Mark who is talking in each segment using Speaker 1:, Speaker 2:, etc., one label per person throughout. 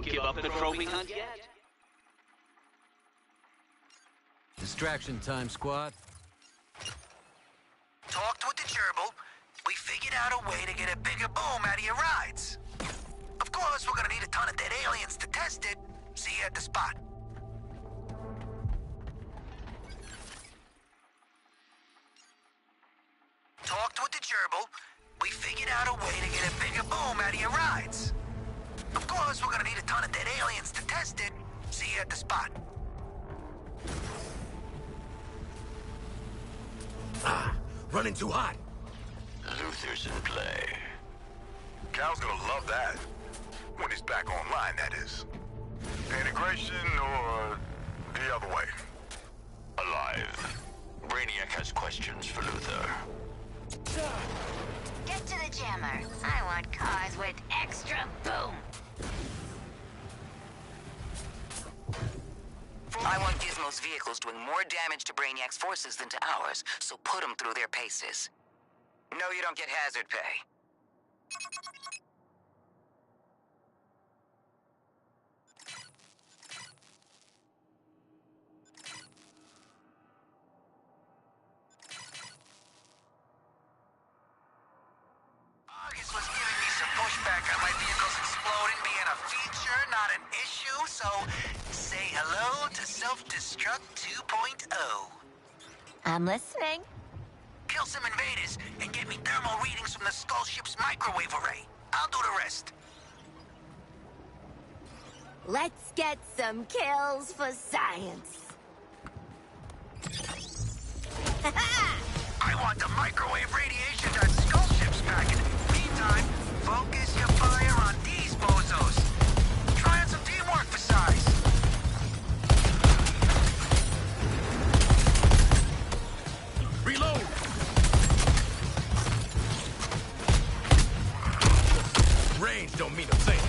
Speaker 1: give up the probing hunt yet.
Speaker 2: Distraction time, squad.
Speaker 3: Talked with the gerbil. We figured out a way to get a bigger boom out of your rides. Of course, we're gonna need a ton of dead aliens to test it. See you at the spot. Talked with the gerbil. We figured out a way to get a bigger boom out of your rides. Of course, we're gonna need a ton of dead aliens to test it. See you at the spot.
Speaker 4: Running too hot.
Speaker 5: Luther's in play.
Speaker 6: Cal's gonna love that. When he's back online, that is. Integration or the other way?
Speaker 5: Alive. Brainiac has questions for Luther.
Speaker 7: Get to the jammer. I want cars with extra boom.
Speaker 3: I want Gizmo's vehicles doing more damage to Brainiac's forces than to ours, so put them through their paces. No, you don't get hazard pay. August was giving me some pushback on my vehicles exploding being a feature, not an issue, so say hello to Self-Destruct 2.0.
Speaker 7: I'm listening.
Speaker 3: Kill some invaders and get me thermal readings from the Skull ship's microwave array. I'll do the rest.
Speaker 7: Let's get some kills for science.
Speaker 3: I want the microwave radiation that Skull ship's packing. Meantime, focus your fire on these bozos. Try on some teamwork for size.
Speaker 4: Reload! Range don't mean a thing.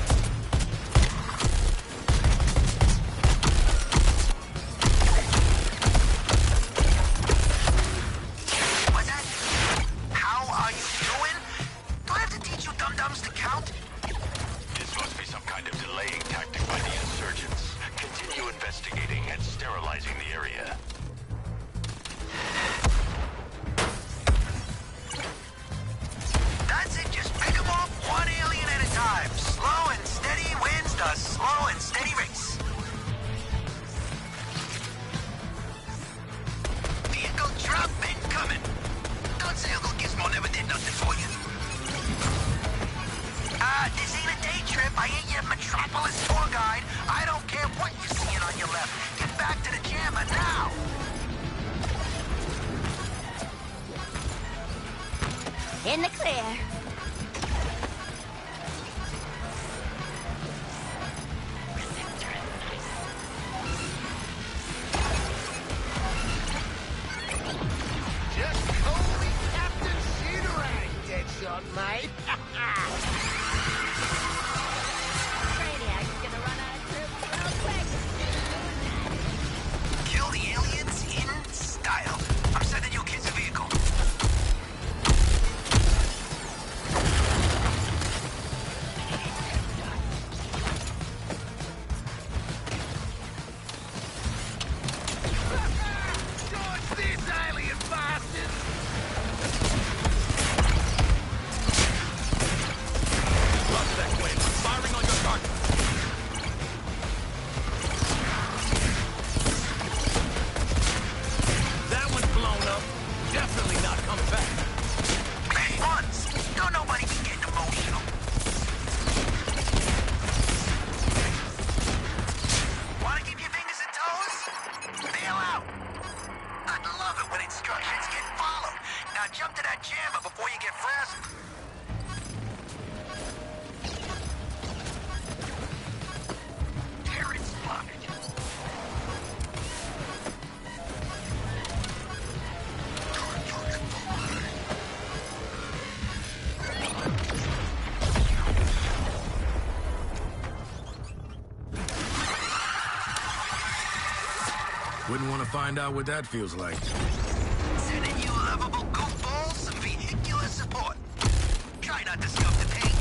Speaker 3: What's that? How are you doing? Do I have to teach you dum-dums to count?
Speaker 5: This must be some kind of delaying tactic by the insurgents. Continue investigating and sterilizing the area.
Speaker 3: That's it, just pick them off one alien at a time. Slow and steady wins the slow and steady race. Vehicle drop incoming. Don't say Uncle Gizmo never did nothing for you. This ain't a day trip. I ain't your Metropolis tour guide. I don't care what you're seeing on your left. Get back to the jammer now.
Speaker 7: In the clear.
Speaker 8: Just call me Captain Shooterang, Deadshot, mate.
Speaker 7: Brainiac's gonna run out of troops real quick.
Speaker 3: Kill the aliens in style. I'm sending you kids a vehicle.
Speaker 8: Dodge this, alien bastard!
Speaker 4: Lost that wind. Firing on your target. That one's blown up. Definitely not coming back.
Speaker 3: Hey, once. Don't nobody be getting emotional. Wanna keep your fingers and toes? Bail out. I love it when instructions get followed. Now jump to that jammer before you get frazzled. Terrence spotted.
Speaker 4: Wouldn't want to find out what that feels like.
Speaker 3: Sending you lovable goofballs some vehicular support. Try not to scuff the paint.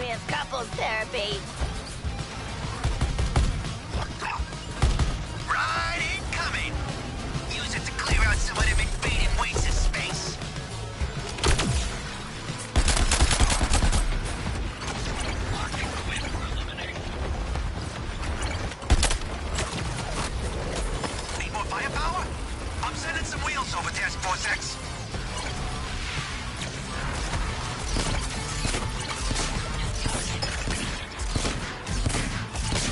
Speaker 7: me of couples therapy.
Speaker 3: Right incoming! Use it to clear out some of them invading wastes of space. Need more firepower? I'm sending some wheels over, Task Force X.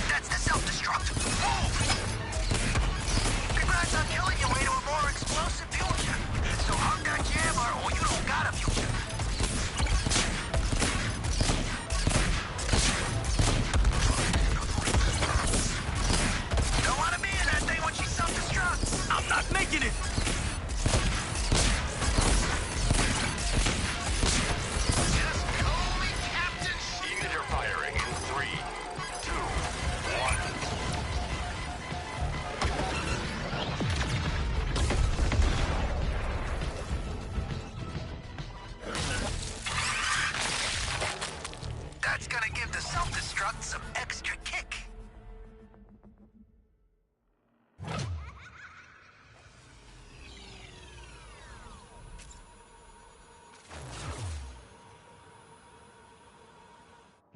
Speaker 3: That's the self-destruct. Move! Congrats on killing your way to a more explosive future. So hug that jammer or you don't got a future. Don't want to be in that thing when she self-destructs.
Speaker 4: I'm not making it!
Speaker 3: Just call me Captain
Speaker 5: Unit are firing in 3, 2, 1.
Speaker 3: That's gonna give the self-destruct some extra kick.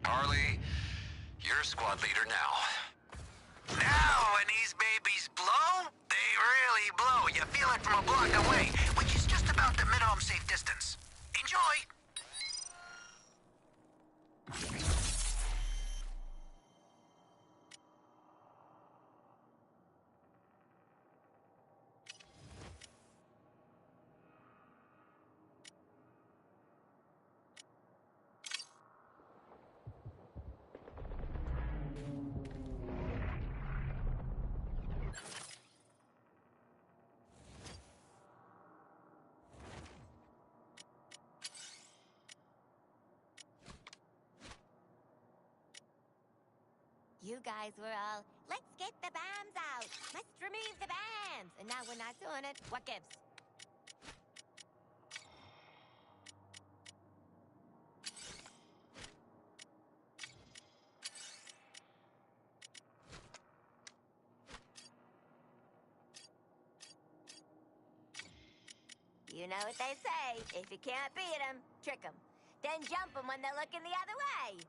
Speaker 2: Harley, you're squad leader now.
Speaker 3: Now, when these babies blow, they really blow. You feel it from a block away, which is just about the minimum safe distance. Enjoy!
Speaker 7: You guys were all, let's get the bombs out. Let's remove the bombs. And now we're not doing it. What gives? You know what they say. If you can't beat them, trick them. Then jump them when they're looking the other way.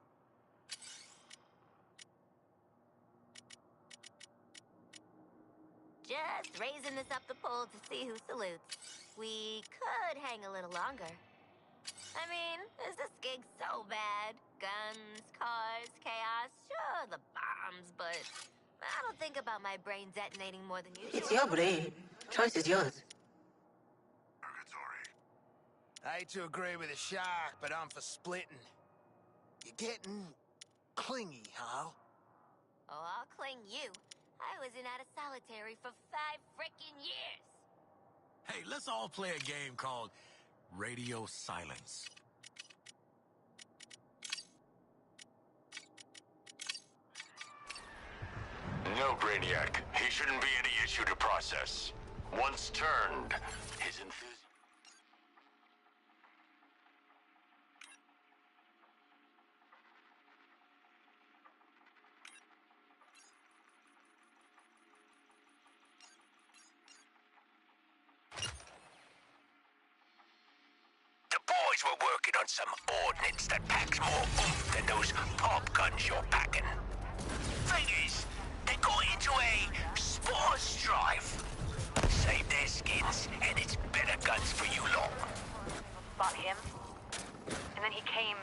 Speaker 7: Just raising this up the pole to see who salutes. We could hang a little longer. I mean, is this gig so bad? Guns, cars, chaos, sure, the bombs, but I don't think about my brain detonating more than usual.
Speaker 1: It's your brain. Choice is yours.
Speaker 8: I hate to agree with the shark, but I'm for splitting. You're getting clingy, huh?
Speaker 7: Oh, I'll cling you. I was in out of solitary for 5 frickin' years.
Speaker 4: Hey, let's all play a game called Radio Silence.
Speaker 5: No, Brainiac. He shouldn't be any issue to process. Once turned, his enthusiasm...
Speaker 3: The boys were working on some ordnance that packs more oomph than those pop guns you're packing. Thing is, they got into a spores drive. Save their skins, and it's better guns for you lot.
Speaker 9: Fought him, and then he came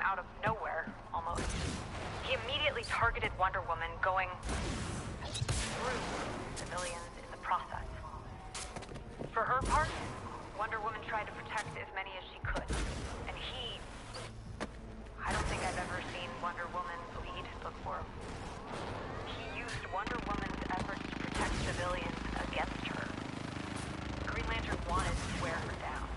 Speaker 9: out of nowhere, almost. He immediately targeted Wonder Woman, going through civilians in the process. For her part, Wonder Woman tried to protect as many as she could, and I don't think I've ever seen Wonder Woman bleed before. He used Wonder Woman's efforts to protect civilians against her. Green Lantern wanted to wear her down.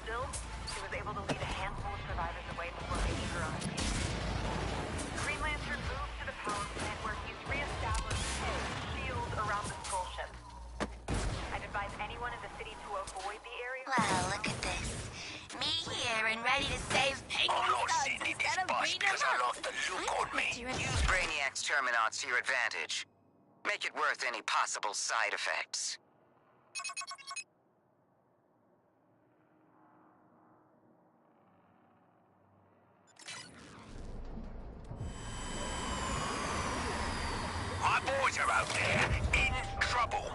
Speaker 9: Still, she was able to lead a handful of survivors away before making her own escape. Green Lantern moved to the power plant where he's reestablished his shield around the Skull ship. I'd advise anyone in the city to avoid the area.
Speaker 7: Well, look at this. Me here and ready to save
Speaker 3: I'm not sitting in this bus because I love the look on me.
Speaker 2: Use Brainiac's Terminons to your advantage. Make it worth any possible side effects.
Speaker 3: My boys are out there in trouble.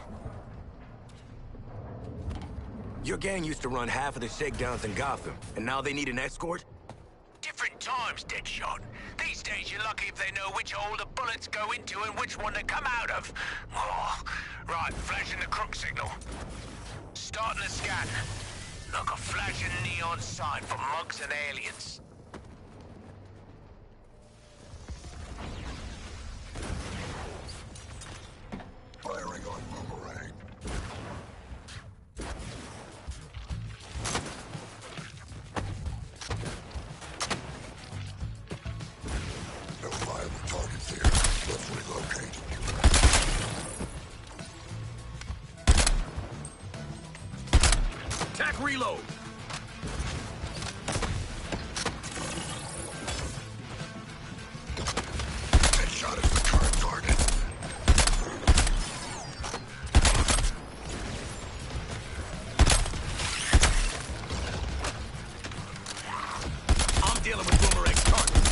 Speaker 4: Your gang used to run half of the shakedowns in Gotham, and now they need an escort?
Speaker 3: Different times, Deadshot. These days you're lucky if they know which hole the bullets go into and which one they come out of. Oh, right, flashing the crook signal. Starting the scan. Like a flashing neon sign for mugs and aliens.
Speaker 6: Firing on Boomerang. No viable targets here. Let's relocate.
Speaker 4: Attack reload!
Speaker 6: Headshot is the current target.
Speaker 4: I'm dealing with Boomerang's target.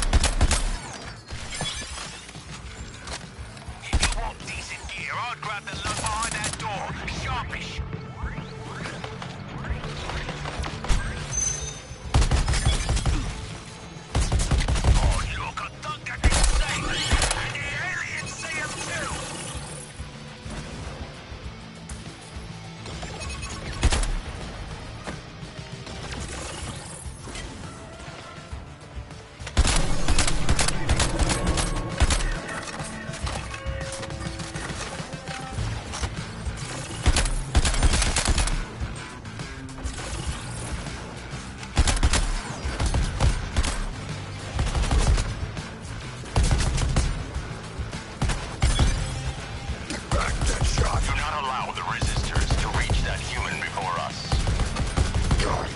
Speaker 3: If you want decent gear, I'd grab the lot behind that door. Sharpish. Oh, look, I think I can see. And the aliens see him too.
Speaker 6: Back, Deadshot.
Speaker 5: Do not allow the resistors to reach that human before us.
Speaker 6: God.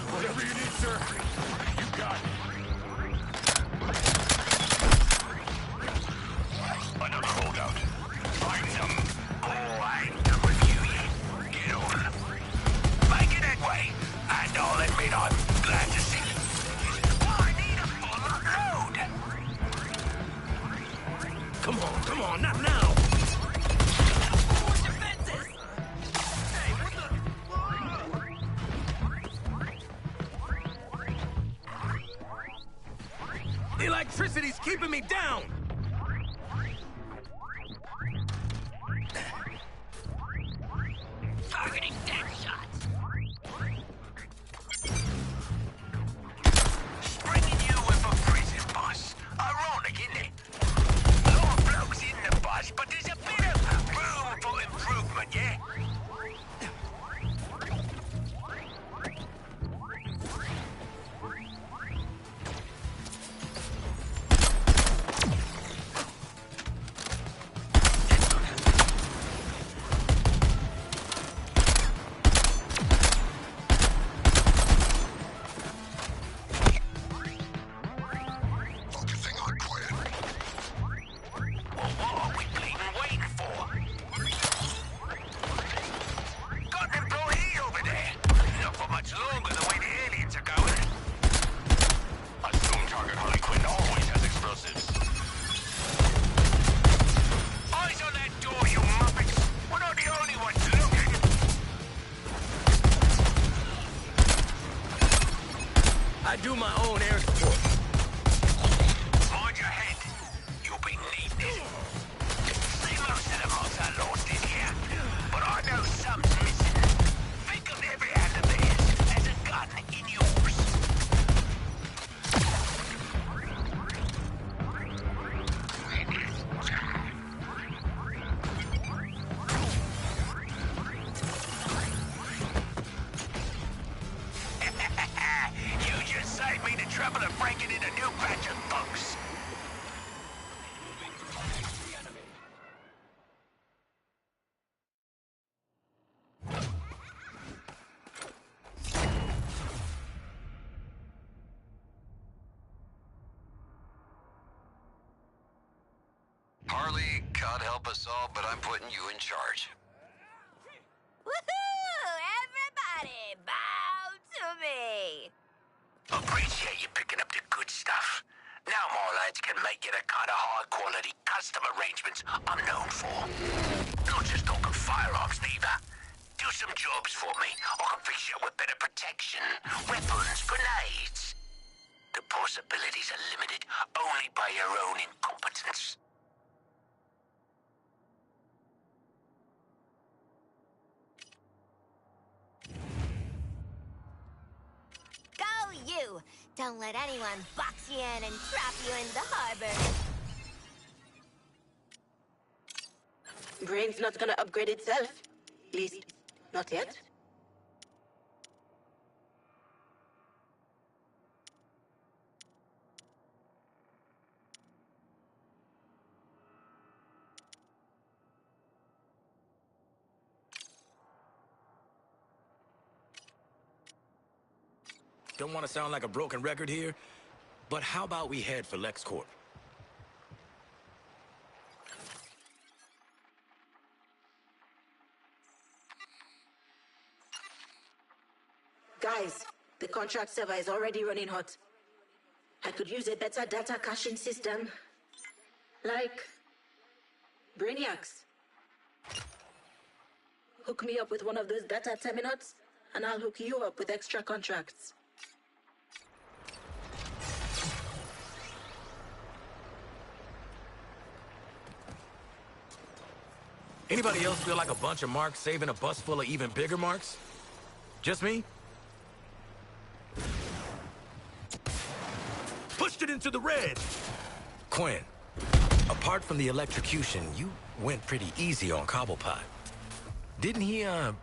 Speaker 4: Whatever you need, sir. You got it.
Speaker 5: Another holdout. Find them.
Speaker 3: Oh, I ain't done with you yet. Get on. Make it headway, and I'll admit I'm glad to see you. I need a full load.
Speaker 4: Come on, not now! The electricity's keeping me down!
Speaker 3: Targeting Deadshot. Springing you with a prison bus. Ironic, isn't it? A lot of blokes in the bus, but there's a bit of room for improvement, yeah?
Speaker 6: Focusing on Quinn.
Speaker 3: Well, what are we bleeding waiting for? Got an employee over there. Not for much longer the way the aliens are going.
Speaker 5: Assume target Harley Quinn always has explosives.
Speaker 3: Eyes on that door, you muppets. We're not the only ones looking.
Speaker 4: I do my own air support.
Speaker 3: Mind your head. You'll be needing it. See, most of the mods are lost in here. But I know something's missing. Think of every hand of theirs as a gun in yours.
Speaker 5: God help us all, but I'm putting you in charge.
Speaker 7: Woohoo! Everybody, bow to me!
Speaker 3: Appreciate you picking up the good stuff. Now more lads can make you the kind of high-quality custom arrangements I'm known for. Not just talking firearms, neither. Do some jobs for me. I can fix you up with better protection, weapons, grenades. The possibilities are limited only by your own incompetence.
Speaker 7: Go you! Don't let anyone box you in and trap you in the harbor.
Speaker 1: Brain's not gonna upgrade itself. At least, not yet.
Speaker 4: Don't want to sound like a broken record here, but how about we head for LexCorp?
Speaker 1: Guys, the contract server is already running hot. I could use a better data caching system. Like Brainiacs. Hook me up with one of those data terminals, and I'll hook you up with extra contracts.
Speaker 4: Anybody else feel like a bunch of marks saving a bus full of even bigger marks? Just me? Pushed it into the red! Quinn, apart from the electrocution, you went pretty easy on Cobblepot. Didn't he,
Speaker 7: Yeah,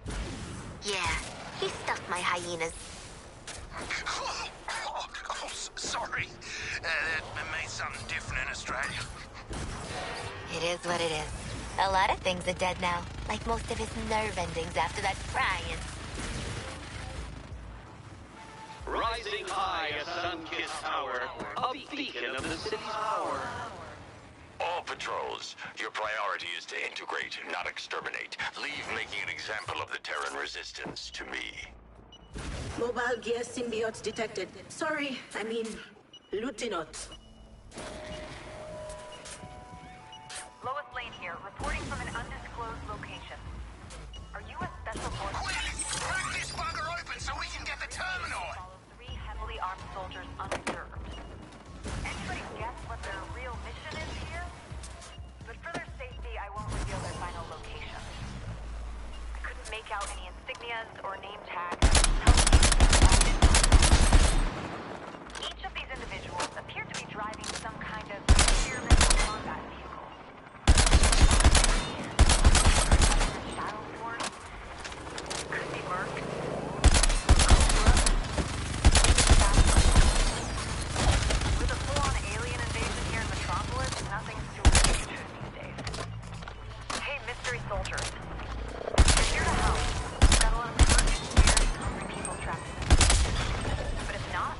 Speaker 7: he stuffed my hyenas.
Speaker 3: Sorry. That made something different in Australia.
Speaker 7: It is what it is. A lot of things are dead now, like most of his nerve endings after that frying.
Speaker 10: Rising high a sun-kissed tower, a beacon of the city's power.
Speaker 5: All patrols, your priority is to integrate, not exterminate. Leave making an example of the Terran resistance to me.
Speaker 1: Mobile gear symbiotes detected. Sorry, I mean, Lutinot.
Speaker 9: Lois Lane here, reporting from an undisclosed location. Are you a special forces?
Speaker 3: Quick! Crack this bugger open so we can get the terminal!
Speaker 9: Follow 3 heavily armed soldiers unobserved. Anybody guess what their real mission is here? But for their safety, I won't reveal their final location. I couldn't make out any insignias or name tags. Each of these individuals appeared to be driving some kind of experimental combat vehicle. Shadow Force? Could be Merc. With a full-on alien invasion here in Metropolis, nothing's too weird these days. Hey, mystery soldiers. You're here to help. Got a lot of hurt, scared, hungry people trapped in this. But if not,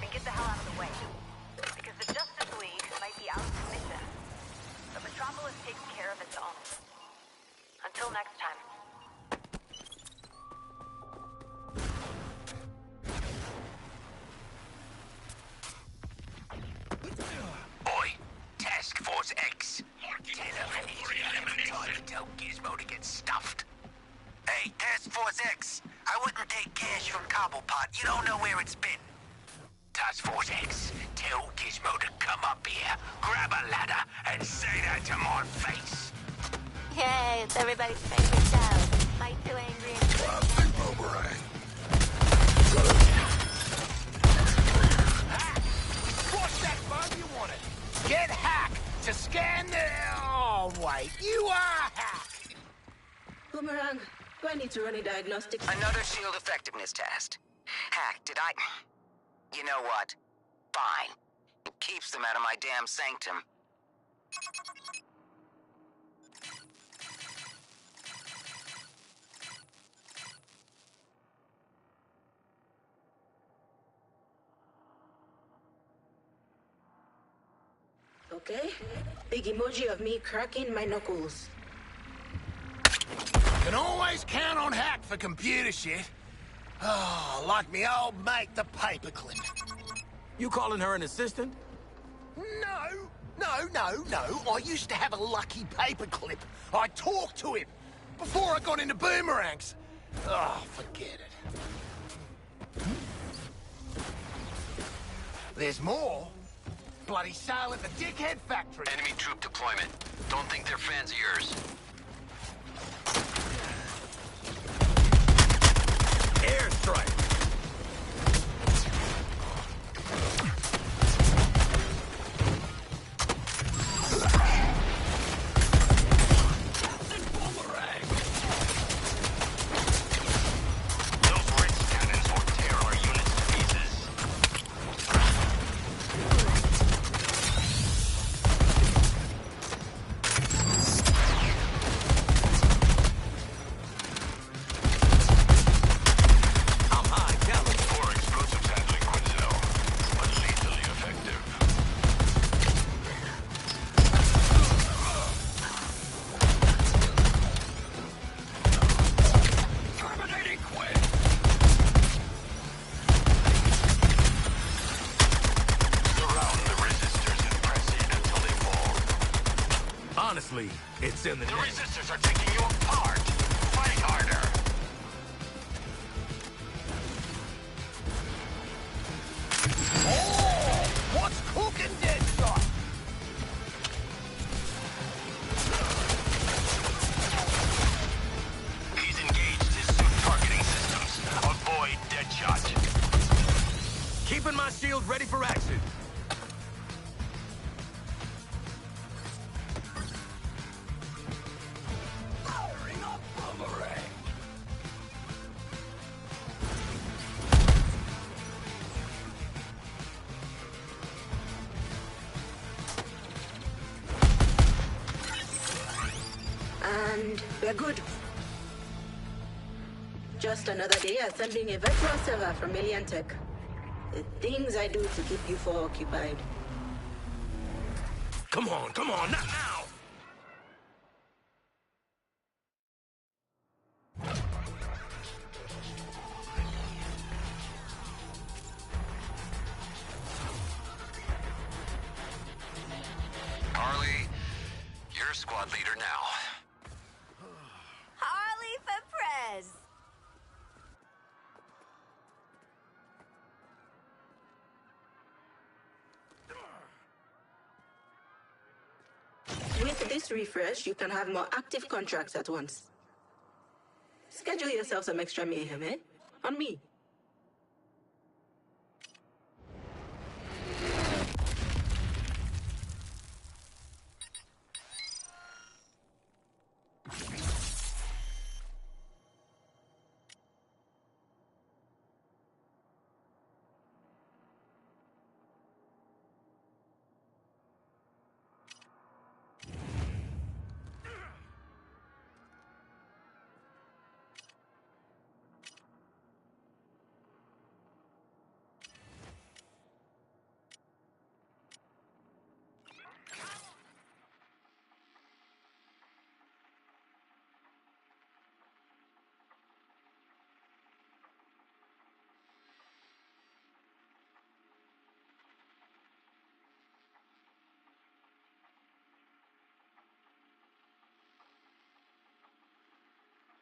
Speaker 9: then get the hell out of the way. Because the Justice League might be out of commission. But Metropolis takes care of its own. Until next time.
Speaker 3: Oi, Task Force X. Tell them he's time to tell Gizmo to get stuffed. Hey, Task Force X, I wouldn't take cash from Cobblepot. You don't know where it's been. Task Force X, tell Gizmo to come up here, grab a ladder, and say that to my face.
Speaker 7: Yay, it's everybody's favorite show. Fight too angry and
Speaker 8: What's that bug you wanted? Get Hack to scan the... Oh, wait, you are Hack!
Speaker 1: Boomerang, do I need to run a diagnostic?
Speaker 2: Another shield effectiveness test. Hack, did I... You know what? Fine. It keeps them out of my damn sanctum.
Speaker 1: Okay, big emoji of me cracking my knuckles.
Speaker 8: Can always count on Hack for computer shit. Oh, like me old mate, the paperclip.
Speaker 4: You calling her an assistant?
Speaker 8: No. I used to have a lucky paperclip. I talked to him before I got into boomerangs. Oh, forget it. There's more. Bloody sale at the dickhead factory.
Speaker 10: Enemy troop deployment. Don't think they're fans of yours.
Speaker 4: Airstrike! Honestly, it's in the name.
Speaker 3: Resistors are taking you apart. Fight harder.
Speaker 8: Oh, what's cooking, Deadshot?
Speaker 3: He's engaged his suit targeting systems. Avoid Deadshot.
Speaker 4: Keeping my shield ready for action.
Speaker 1: And we're good. Just another day assembling a virtual server from Alien Tech. The things I do to keep you four occupied.
Speaker 4: Come on, not now!
Speaker 10: Harley, you're squad leader now.
Speaker 7: Harley for Prez.
Speaker 1: With this refresh, you can have more active contracts at once. Schedule yourself some extra mayhem, eh? On me.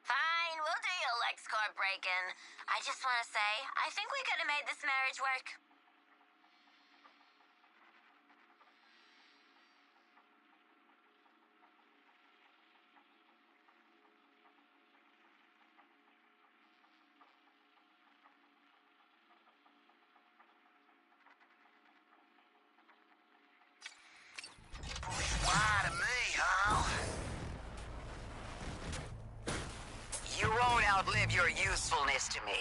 Speaker 7: Fine, we'll do your LexCorp break-in. I just want to say, I think we could have made this marriage work.
Speaker 2: Lie to me, huh? You won't outlive your usefulness to me.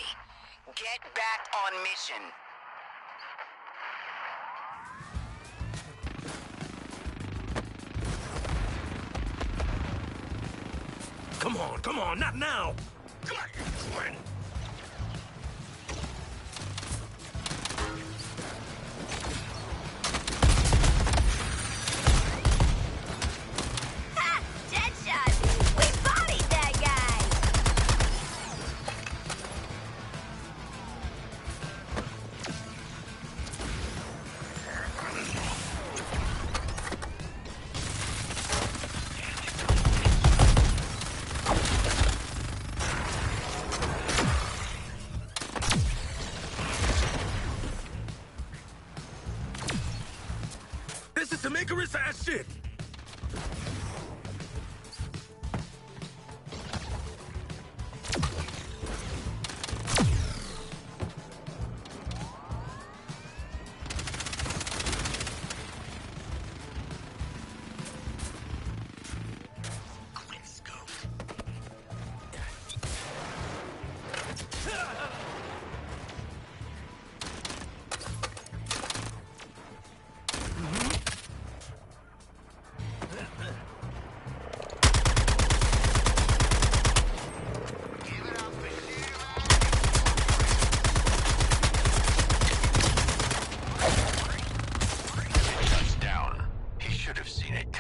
Speaker 2: Get back on mission.
Speaker 4: Come on, not now! Come on, Gwen.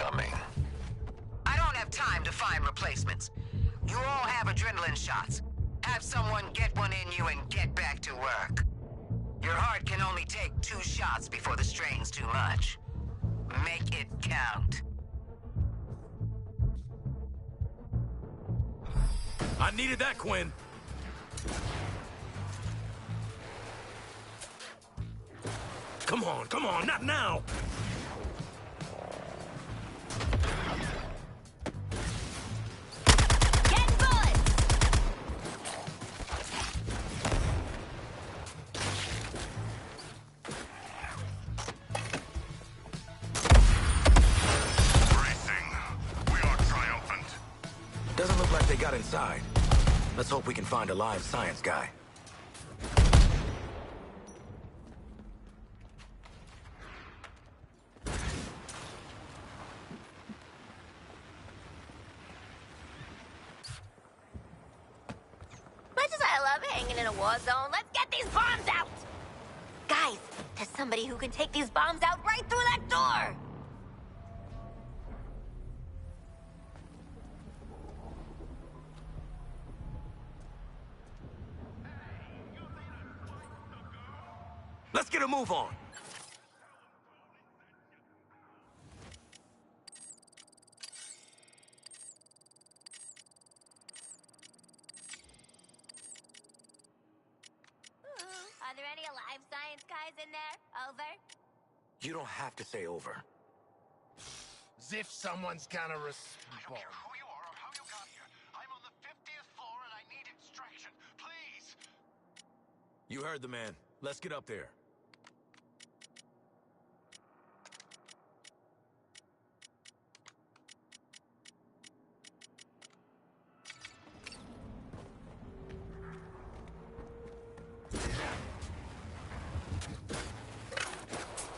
Speaker 5: incoming.
Speaker 2: I don't have time to find replacements. You all have adrenaline shots. Have someone get one in you and get back to work. Your heart can only take 2 shots before the strain's too much. Make it count.
Speaker 4: I needed that, Quinn. Come on, not now!
Speaker 7: Get bullets!
Speaker 6: Racing. We are triumphant.
Speaker 4: Doesn't look like they got inside. Let's hope we can find a live science guy.
Speaker 7: Much as I love hanging in a war zone, let's get these bombs out! Guys, there's somebody who can take these bombs out right through that door!
Speaker 4: Let's get a move on.
Speaker 7: Are there any alive science guys in there? Over?
Speaker 4: You don't have to say over.
Speaker 8: As if someone's gonna respond.
Speaker 3: I don't care who you are or how you got here. I'm on the 50th floor and I need extraction. Please!
Speaker 4: You heard the man. Let's get up there.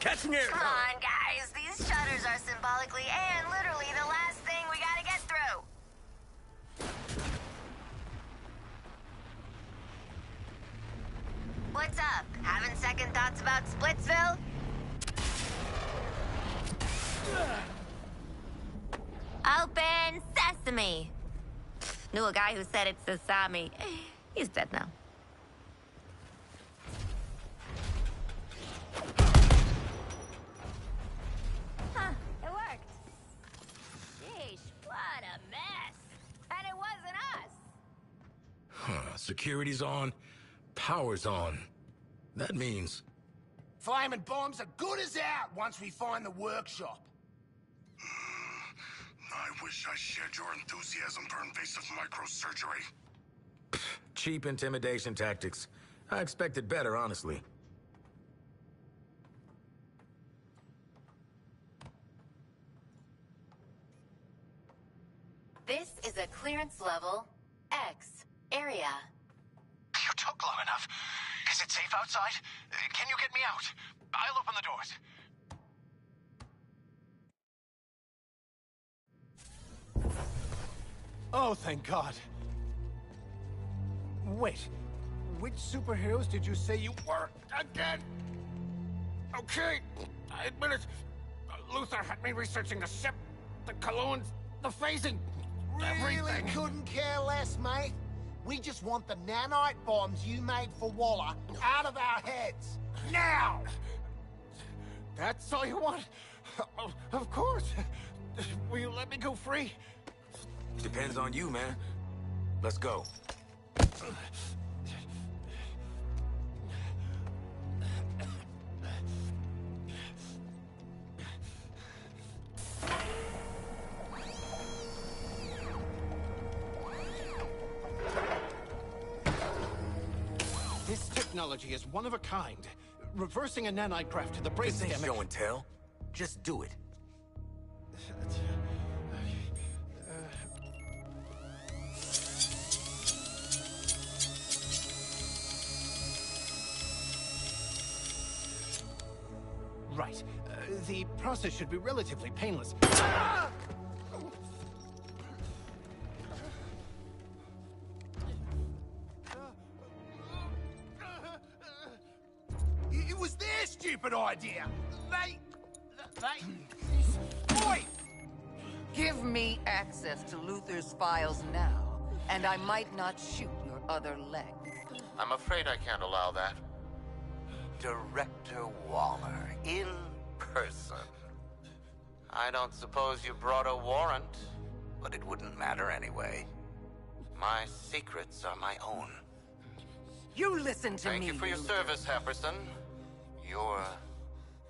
Speaker 4: Catching air!
Speaker 7: Come on, guys. These shutters are symbolically and literally the last thing we gotta get through. What's up? Having second thoughts about Splitsville? Open sesame. Knew a guy who said it's sesame. He's dead now. Huh, it worked. Sheesh, what a mess. And it wasn't us.
Speaker 4: Huh, security's on, power's on. That means...
Speaker 8: Flaming bombs are good as out once we find the workshop.
Speaker 6: I wish I shared your enthusiasm for invasive microsurgery.
Speaker 4: cheap intimidation tactics. I expected better, honestly.
Speaker 11: This is a clearance level X area.
Speaker 3: You took long enough. Is it safe outside? Can you get me out? I'll open the doors.
Speaker 8: Oh, thank God. Wait, which superheroes did you say you were again? Okay, I admit it. Luther had me researching the ship, the colognes, the phasing, everything.
Speaker 12: Really couldn't care less, mate. We just want the nanite bombs you made for Waller out of our heads. Now!
Speaker 8: That's all you want? Of course. Will you let me go free?
Speaker 4: Depends on you, man. Let's go.
Speaker 8: This technology is one of a kind. Reversing a nanite craft to the brain
Speaker 4: This ain't
Speaker 8: stem.
Speaker 4: show and tell. Just do it.
Speaker 8: Right. The process should be relatively painless.
Speaker 12: It was their stupid idea. Oi!
Speaker 2: access to Luther's files now, and I might not shoot your other leg.
Speaker 13: I'm afraid I can't allow that. Director Waller, in person. I don't suppose you brought a warrant, but it wouldn't matter anyway. My secrets are my own.
Speaker 2: You listen to me.
Speaker 13: Thank you for your service, Happerson. You're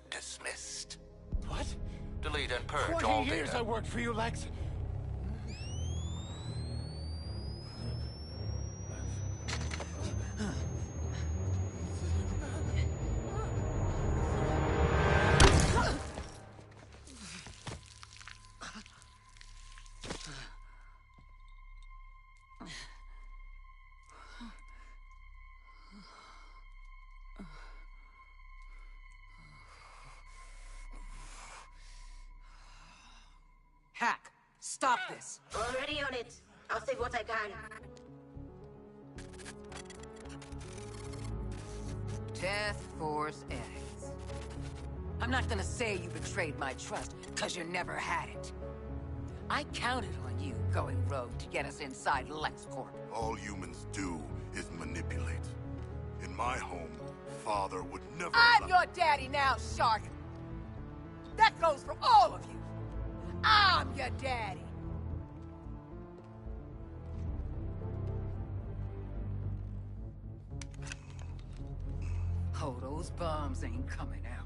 Speaker 13: dismissed.
Speaker 8: What?
Speaker 13: Delete and purge
Speaker 8: 20
Speaker 13: all
Speaker 8: years
Speaker 13: data.
Speaker 8: I worked for you, Lex.
Speaker 2: Hack, stop this.
Speaker 1: Already on it. I'll save what I can.
Speaker 2: Task Force X. I'm not gonna say you betrayed my trust, because you never had it. I counted on you going rogue to get us inside LexCorp.
Speaker 14: All humans do is manipulate. In my home, Father would never
Speaker 2: I'm
Speaker 14: allow-
Speaker 2: your daddy now, Shark. That goes for all of you. I'm your daddy. Oh, those bombs ain't coming out.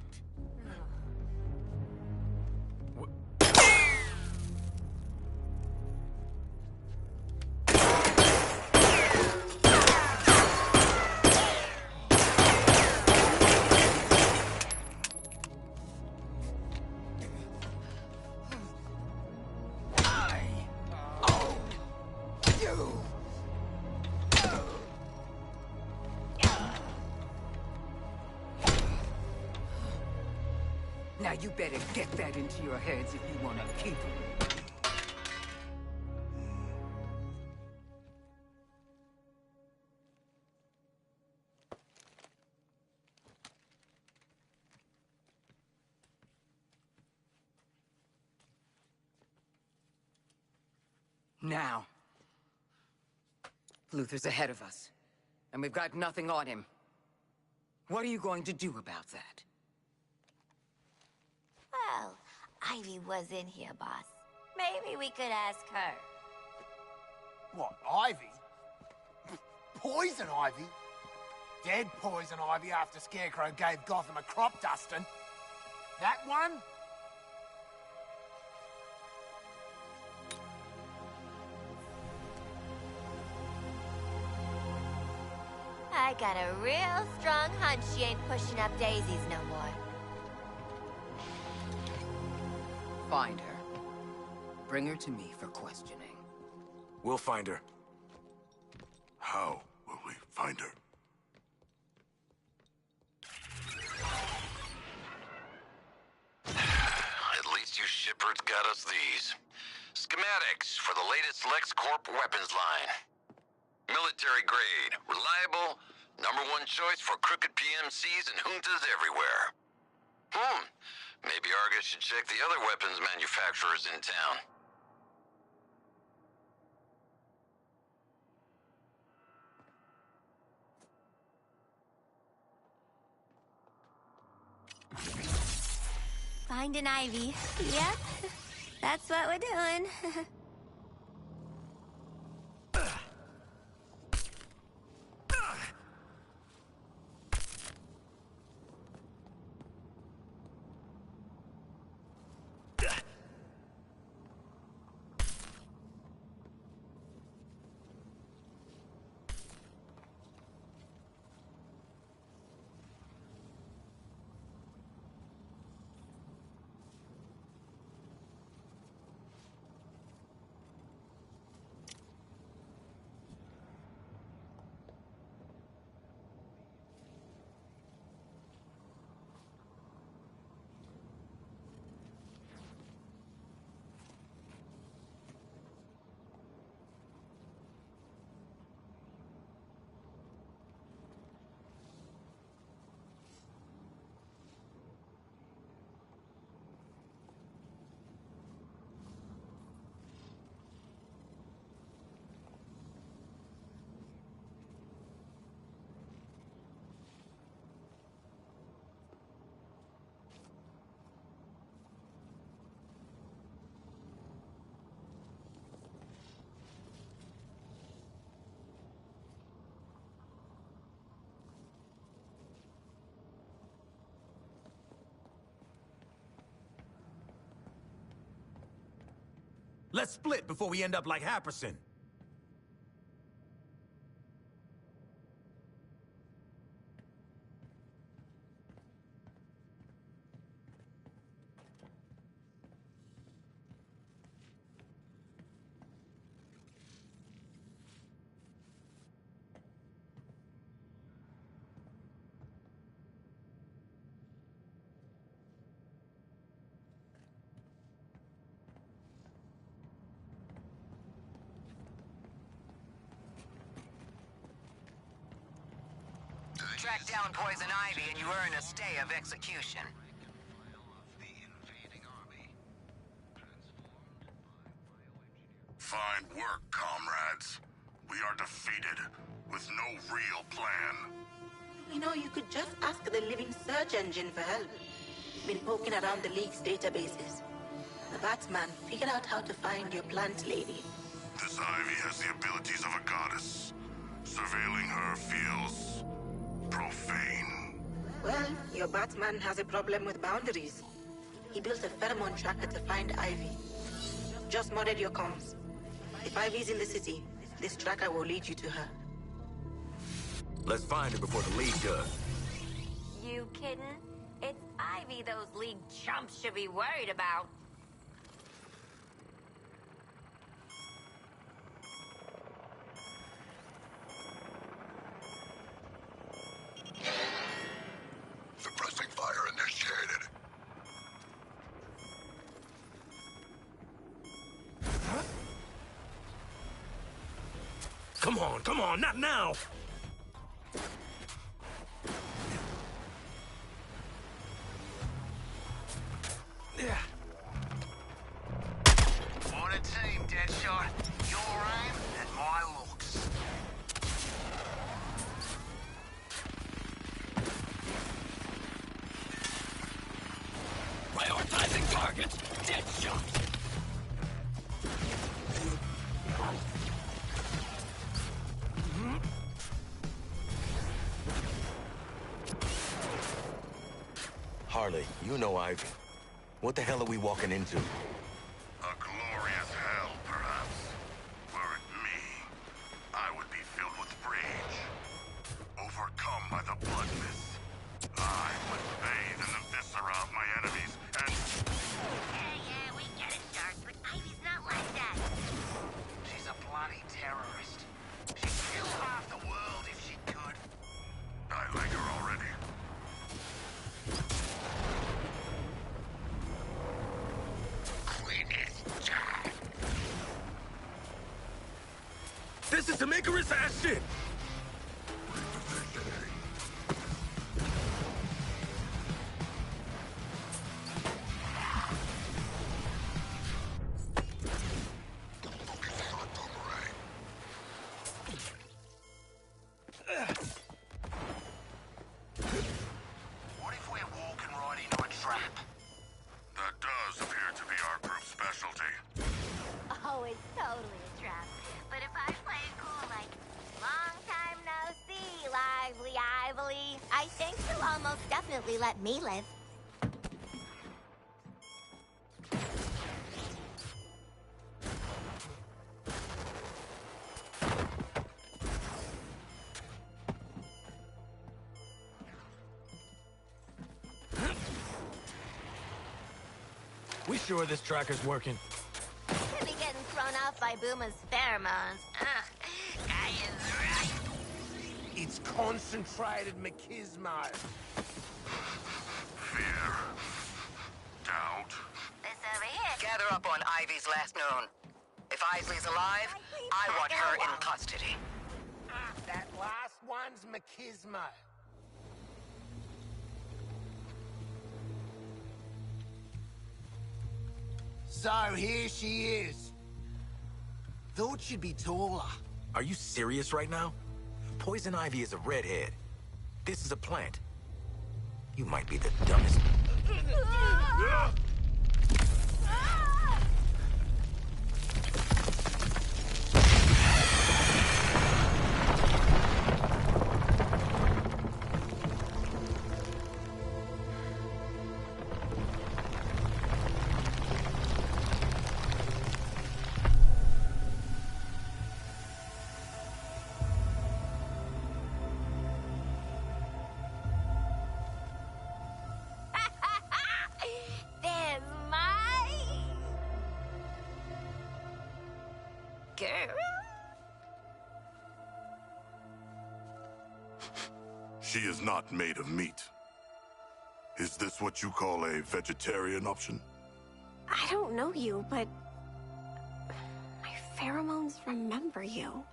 Speaker 2: Now you better get that into your heads if you want to keep it. Now. Luther's ahead of us, and we've got nothing on him. What are you going to do about that?
Speaker 7: Well, Ivy was in here, boss. Maybe we could ask her.
Speaker 12: What, Ivy? Poison Ivy? Dead Poison Ivy after Scarecrow gave Gotham a crop dusting. That one?
Speaker 7: I got a real strong hunch she ain't pushing up daisies no more.
Speaker 2: Find her. Bring her to me for questioning.
Speaker 4: We'll find her.
Speaker 14: How will we find her?
Speaker 5: At least you shipwrights got us these. Schematics for the latest LexCorp weapons line. Military grade, reliable, #1 choice for crooked PMCs and juntas everywhere. Maybe Argus should check the other weapons manufacturers in town.
Speaker 7: Find an Ivy. Yep. That's what we're doing.
Speaker 4: Let's split before we end up like Happerson.
Speaker 2: Track down Poison Ivy and you earn a stay of execution.
Speaker 14: Fine work, comrades. We are defeated, with no real plan.
Speaker 1: You know, you could just ask the living search engine for help. Been poking around the League's databases. The Batman figured out how to find your plant lady.
Speaker 14: This Ivy has the abilities of a goddess. Surveilling her feels profane.
Speaker 1: Well, your Batman has a problem with boundaries. He built a pheromone tracker to find Ivy. Just modded your comms. If Ivy's in the city, this tracker will lead you to her.
Speaker 4: Let's find her before the League does.
Speaker 7: You kidding? It's Ivy those League chumps should be worried about.
Speaker 14: Suppressing fire initiated.
Speaker 4: Come on, not now! Yeah.
Speaker 8: On a team, Deadshot. Your aim and my looks.
Speaker 3: Prioritizing targets. Deadshot.
Speaker 4: Harley, you know Ivy. What the hell are we walking into?
Speaker 14: A glorious hell, perhaps. Were it me, I would be filled with rage. Overcome by the blood mist. I would bathe in the viscera of my enemies and...
Speaker 7: Yeah, we get it, Stark, but Ivy's not like that.
Speaker 8: She's a bloody terrorist. She'd kill half the world if she could.
Speaker 14: I like her already.
Speaker 4: This is some Icarus ass shit!
Speaker 8: What if we're walking right into a trap?
Speaker 14: That does appear to be our group's specialty.
Speaker 7: Oh, it's totally a trap. But if I play it cool like, long time no see, lively Ivy, I think she'll almost definitely let me live.
Speaker 4: We sure this tracker's working?
Speaker 7: Could be getting thrown off by Boomer's pheromones. Guy is right.
Speaker 8: It's concentrated machismo.
Speaker 14: Fear. Doubt.
Speaker 7: This over here.
Speaker 2: Gather up on Ivy's last known. If Isley's alive, I want her in custody.
Speaker 8: That last one's machismo. So here she is. Thought she'd be taller.
Speaker 4: Are you serious right now? Poison Ivy is a redhead. This is a plant. You might be the dumbest...
Speaker 7: girl.
Speaker 14: She is not made of meat. Is this what you call a vegetarian option?
Speaker 15: I don't know you, but my pheromones remember you.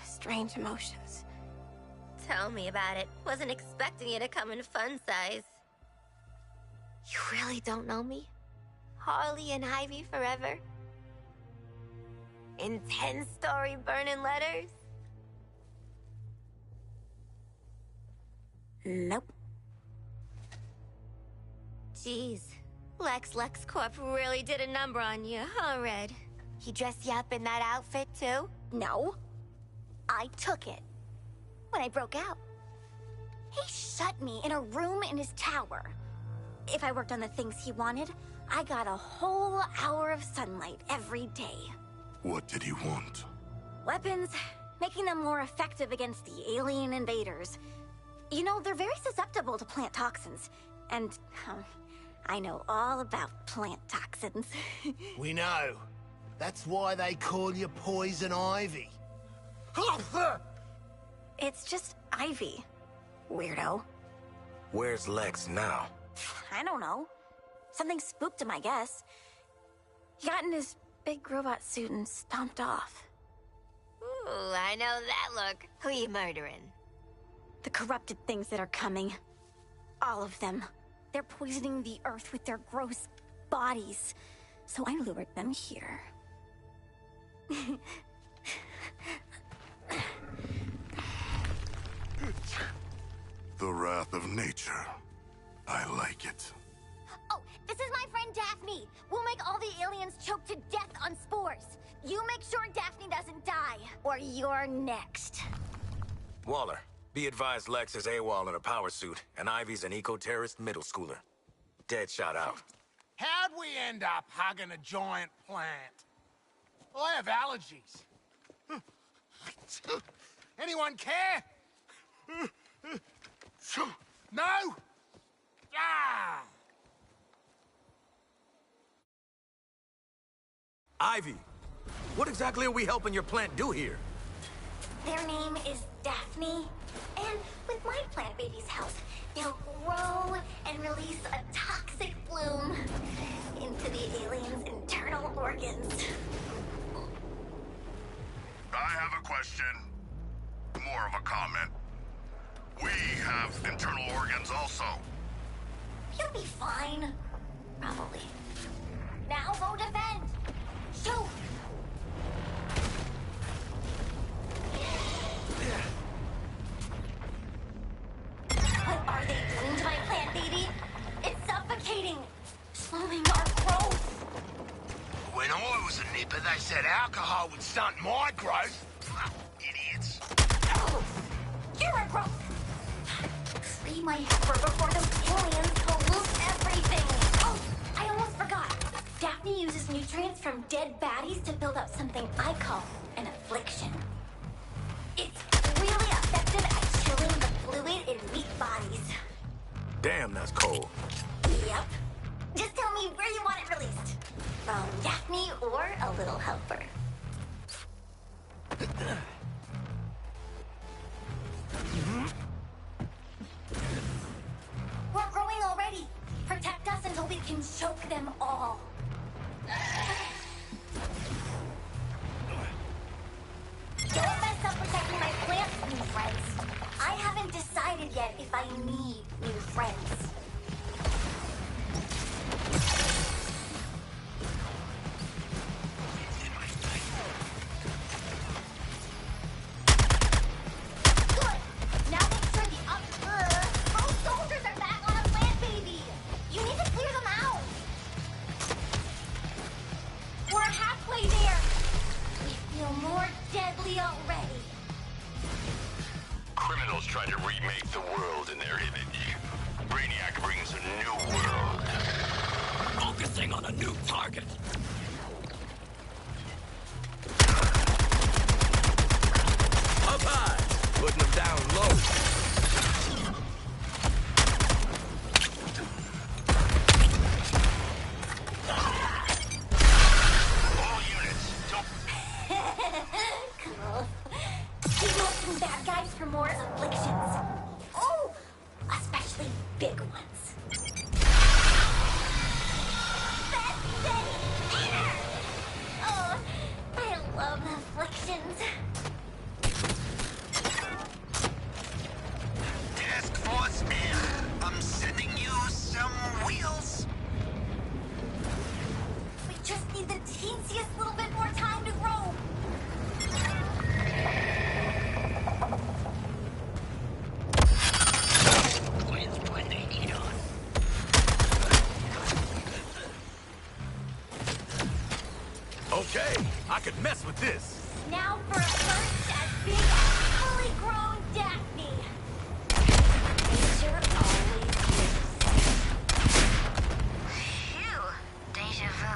Speaker 15: Strange emotions.
Speaker 7: Tell me about it. Wasn't expecting you to come in fun size. You really don't know me? Harley and Ivy forever? In 10-story burning letters?
Speaker 15: Nope.
Speaker 7: Jeez. LexCorp really did a number on you, huh, Red? He dressed you up in that outfit, too?
Speaker 15: No. I took it. When I broke out. He shut me in a room in his tower. If I worked on the things he wanted, I got a whole hour of sunlight every day.
Speaker 14: What did he want?
Speaker 15: Weapons, making them more effective against the alien invaders. You know, they're very susceptible to plant toxins. And, I know all about plant toxins.
Speaker 8: We know. That's why they call you Poison Ivy.
Speaker 15: It's just Ivy, weirdo.
Speaker 4: Where's Lex now?
Speaker 15: I don't know. Something spooked him, I guess. He got in his big robot suit and stomped off.
Speaker 7: Ooh, I know that look. Who you murdering?
Speaker 15: The corrupted things that are coming. All of them. They're poisoning the Earth with their gross bodies. So I lured them here.
Speaker 14: The wrath of nature. I like it.
Speaker 15: Oh, this is my friend Daphne. We'll make all the aliens choke to death on spores. You make sure Daphne doesn't die, or you're next.
Speaker 4: Waller, be advised Lex is AWOL in a power suit, and Ivy's an eco-terrorist middle schooler. Dead shot out.
Speaker 12: How'd we end up hugging a giant plant? I have allergies. Anyone care? No? Ah!
Speaker 4: Ivy, what exactly are we helping your plant do here?
Speaker 15: Their name is Daphne, and with my plant baby's help, they'll grow and release a toxic bloom into the aliens' internal organs.
Speaker 14: I have a question. More of a comment. We have internal organs also.
Speaker 15: You'll be fine. Probably. Now go defend! Shoot! What are they doing to my plant, baby? It's suffocating! Slowing our growth!
Speaker 8: When I was a nipper, they said alcohol would stunt my growth. Idiots.
Speaker 15: Oh, you're a growth! Free my heifer before those aliens pollute everything! Oh, I almost forgot. Daphne uses nutrients from dead baddies to build up something I call an affliction. It's really effective at chilling the fluid in weak bodies.
Speaker 4: Damn, that's cold.
Speaker 15: Yep. Just tell me where you want it released. From Daphne or a little helper. We're growing already. Protect us until we can choke them all. Don't mess up protecting my plants, new friends. I haven't decided yet if I need new friends. Good. Now make sure those soldiers are back on a plant, baby. You need to clear them out. We're halfway there. We feel more deadly already.
Speaker 5: Criminals try to remake the world in their image. Brainiac brings a new world.
Speaker 4: Focusing on a new target. Up high, putting them down low.
Speaker 3: All units, don't
Speaker 4: Okay, I could mess with this.
Speaker 15: Now for a first as big as fully grown Daphne. Nature always gives.
Speaker 7: Phew, deja vu.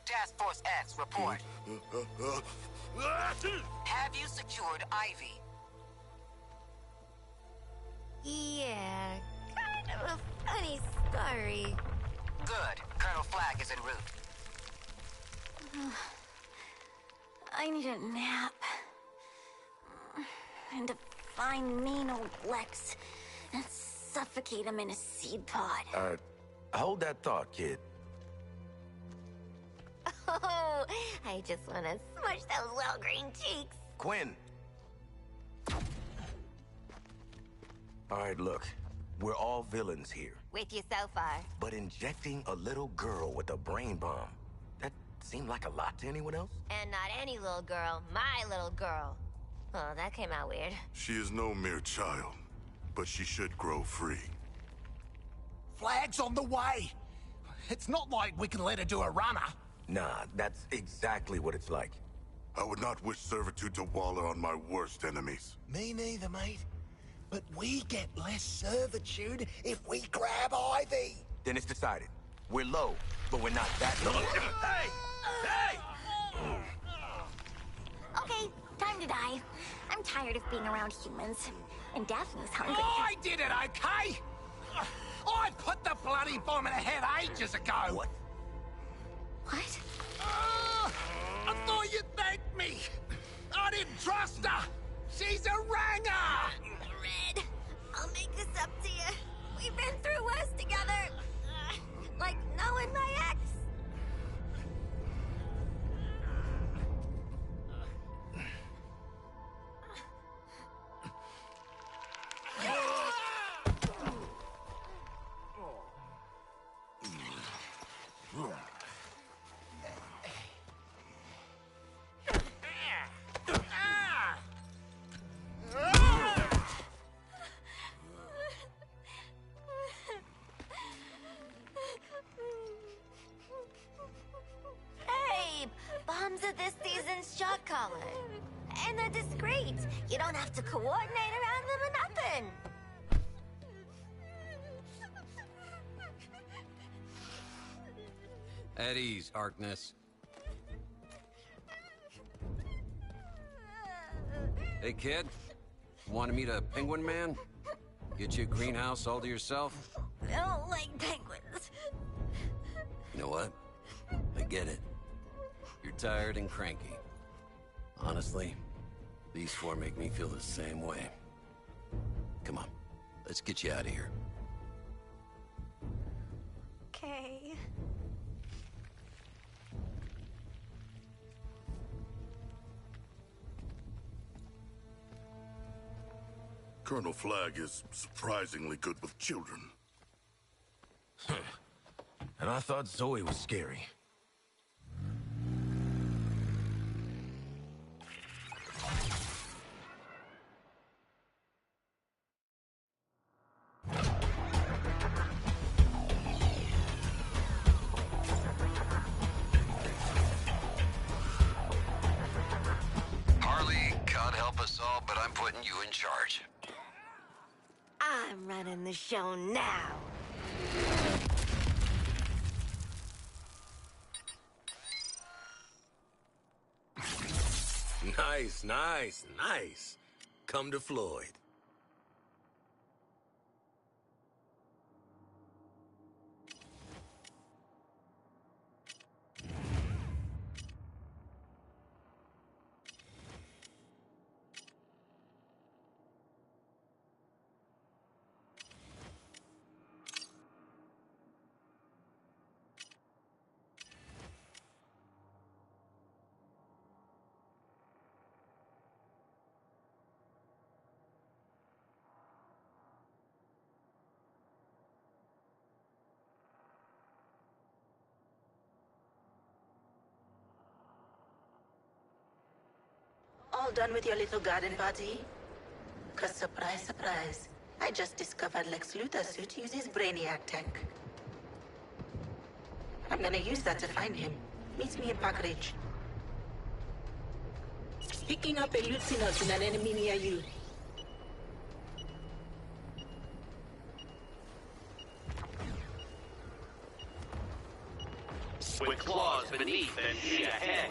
Speaker 2: Task Force X, report. Have you secured Ivy?
Speaker 7: Yeah, kind of a funny story.
Speaker 2: Good. Colonel Flagg is en route.
Speaker 15: I need a nap. And to find mean old Lex and suffocate him in a seed pod.
Speaker 4: Hold that thought, kid.
Speaker 7: Oh, I just want to smush those little green cheeks.
Speaker 4: Quinn! All right, look. We're all villains here.
Speaker 7: With you so far.
Speaker 4: But injecting a little girl with a brain bomb, that seemed like a lot to anyone else?
Speaker 7: And not any little girl, my little girl. Oh, that came out weird.
Speaker 14: She is no mere child, but she should grow free.
Speaker 8: Flag's on the way. It's not like we can let her do a runner.
Speaker 4: Nah, that's exactly what it's like.
Speaker 14: I would not wish servitude to Waller on my worst enemies.
Speaker 8: Me neither, mate. But we get less servitude if we grab Ivy.
Speaker 4: Then it's decided. We're low, but we're not that low. Hey! Hey!
Speaker 15: Okay, time to die. I'm tired of being around humans. And Daphne's hungry.
Speaker 8: I did it, okay? I put the bloody bomb in her head ages ago.
Speaker 4: What?
Speaker 15: What?
Speaker 8: I thought you'd thank me. I didn't trust her. She's a ranger.
Speaker 7: Red, I'll make this up to you. We've been through worse together. Like knowing my ex. Hey, bombs are this season's shot caller. And they're discreet. You don't have to coordinate around them or nothing.
Speaker 16: At ease, Harkness. Hey, kid. Want to meet a penguin man? Get you a greenhouse all to yourself?
Speaker 7: I don't like penguins.
Speaker 16: You know what? I get it. You're tired and cranky. Honestly, these four make me feel the same way. Come on, let's get you out of here.
Speaker 7: Okay.
Speaker 14: Colonel Flagg is surprisingly good with children.
Speaker 4: And I thought Zoe was scary.
Speaker 5: Harley, God help us all, but I'm putting you in charge.
Speaker 7: I'm running the show now.
Speaker 4: Nice, nice, nice. Come to Floyd.
Speaker 1: done with your little garden party? 'Cause surprise, surprise, I just discovered Lex Luthor's suit uses Brainiac tech. I'm gonna use that to find him. Meet me in Park Ridge. Picking up a Lucinous in an enemy near you.
Speaker 10: With claws beneath and feet ahead,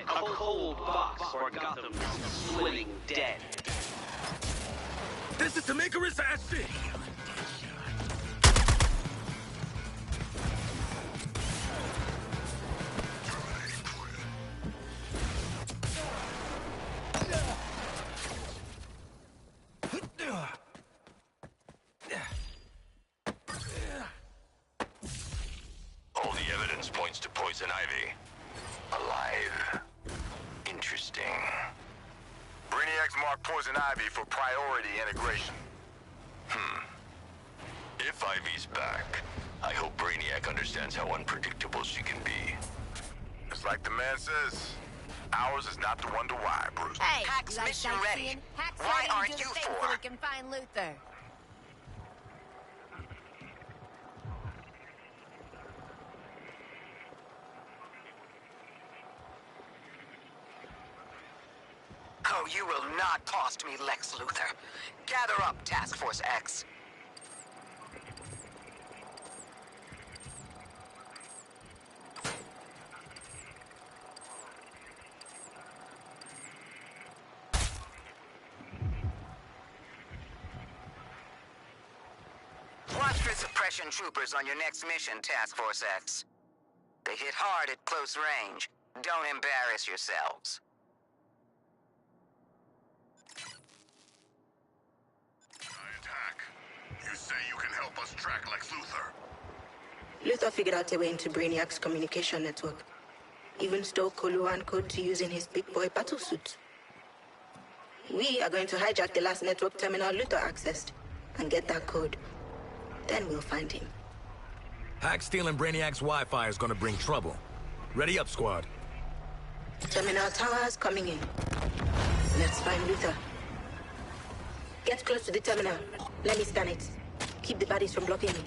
Speaker 10: a cold box for Gotham's living dead.
Speaker 4: This is Tamika's ass shit!
Speaker 5: All the evidence points to Poison Ivy. Alive. Interesting.
Speaker 6: Brainiac's marked Poison Ivy for priority integration.
Speaker 5: If Ivy's back, I hope Brainiac understands how unpredictable she can be.
Speaker 6: It's like the man says, ours is not the wonder why, Bruce.
Speaker 7: Hey,
Speaker 2: Hack's
Speaker 7: you like
Speaker 2: mission
Speaker 7: sightseeing?
Speaker 2: ready.
Speaker 7: Hack's
Speaker 2: Why
Speaker 7: ready to
Speaker 2: aren't
Speaker 7: do
Speaker 2: you
Speaker 7: the thing
Speaker 2: for?
Speaker 7: so we can find Luthor.
Speaker 2: Oh, you will not cost me, Lex Luthor. Gather up, Task Force X. Watch for suppression troopers on your next mission, Task Force X. They hit hard at close range. Don't embarrass yourselves.
Speaker 14: Giant Hack, you say you can help us track Lex Luthor?
Speaker 1: Luthor figured out a way into Brainiac's communication network. Even stole Coluan code to use in his big boy battlesuit. We are going to hijack the last network terminal Luthor accessed and get that code. Then we'll find him.
Speaker 4: Hack stealing Brainiac's Wi-Fi is gonna bring trouble. Ready up, squad.
Speaker 1: Terminal towers coming in. Let's find Luthor. Get close to the terminal. Let me scan it. Keep the bodies from blocking me.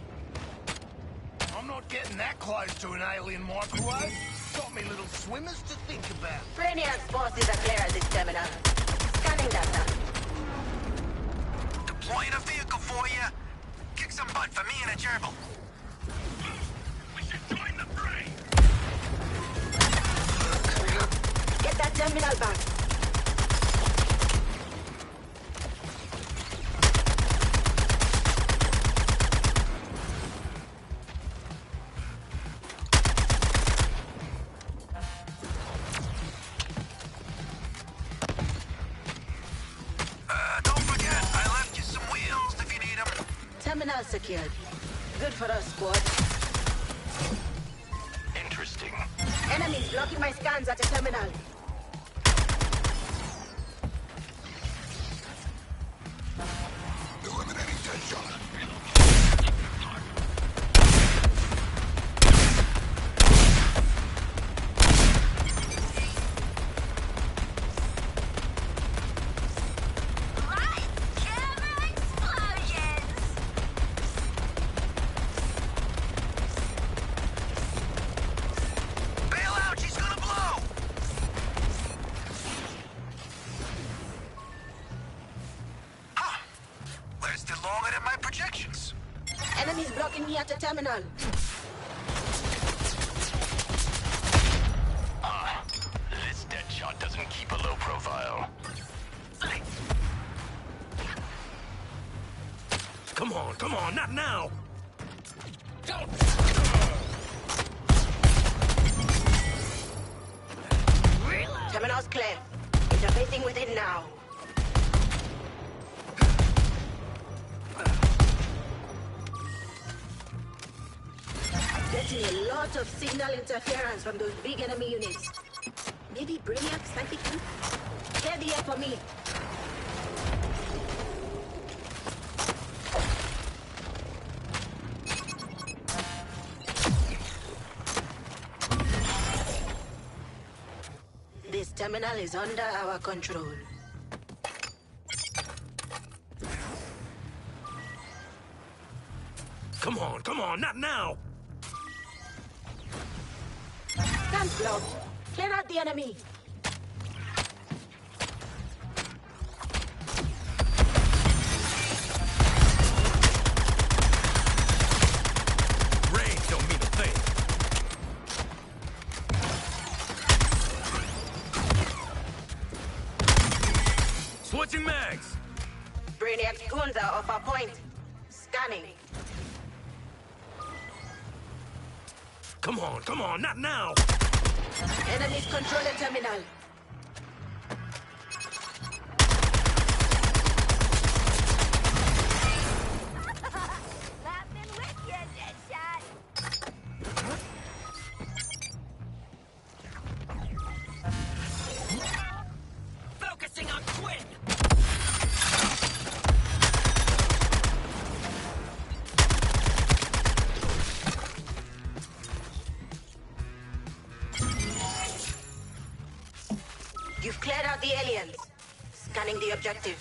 Speaker 12: I'm not getting that close to an alien microwave. Got me little swimmers to think about.
Speaker 1: Brainiac's forces are clear at this terminal. Scanning data.
Speaker 3: Deploying a vehicle for you. Kick some butt for me and a gerbil. We should join the fray.
Speaker 1: Get that terminal back.
Speaker 3: Don't forget, I left you some wheels if you need them.
Speaker 1: Terminal secured. Good for us, squad.
Speaker 5: Interesting.
Speaker 1: Enemies blocking my scans at the terminal.
Speaker 14: Eliminating Deadshot.
Speaker 3: Bail out, she's gonna blow! Huh. Lasted longer than my projections.
Speaker 1: Enemies blocking me at the terminal.
Speaker 5: This Deadshot doesn't keep a low profile.
Speaker 4: Come on, not now!
Speaker 1: Terminal's clear. Interfacing with it now. Getting a lot of signal interference from those big enemy units. Maybe Brainiac's psychic too? Clear the air for me. This terminal is under our control.
Speaker 4: Come on, not now!
Speaker 1: Guns blocked. Clear out the enemy.
Speaker 4: Range don't mean a thing. Switching mags.
Speaker 1: Brainiac's goons are off our point. Scanning.
Speaker 4: Come on, not now!
Speaker 1: Enemies control the terminal.
Speaker 7: Laughing with you, Deadshot.
Speaker 4: Focusing on Quinn!
Speaker 1: You've cleared out the aliens. Scanning the objective.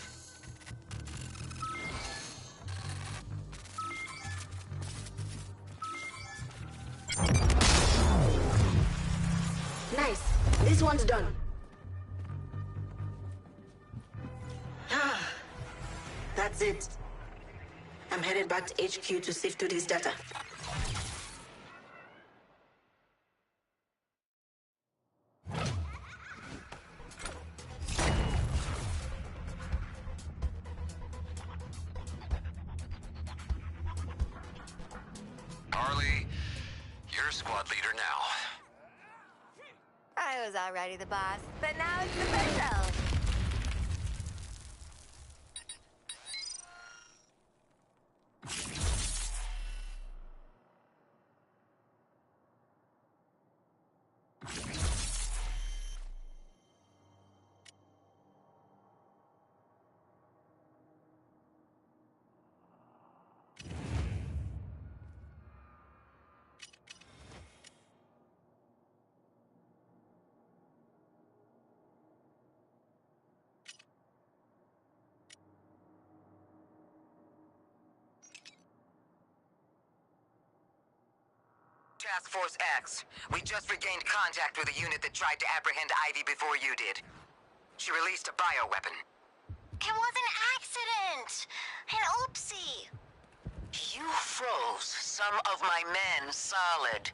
Speaker 1: Nice. This one's done. That's it. I'm headed back to HQ to sift through this data.
Speaker 5: Harley, you're squad leader now.
Speaker 7: I was already the boss, but now it's official.
Speaker 2: Task Force X. We just regained contact with a unit that tried to apprehend Ivy before you did. She released a bioweapon.
Speaker 15: It was an accident! An oopsie!
Speaker 2: You froze some of my men solid.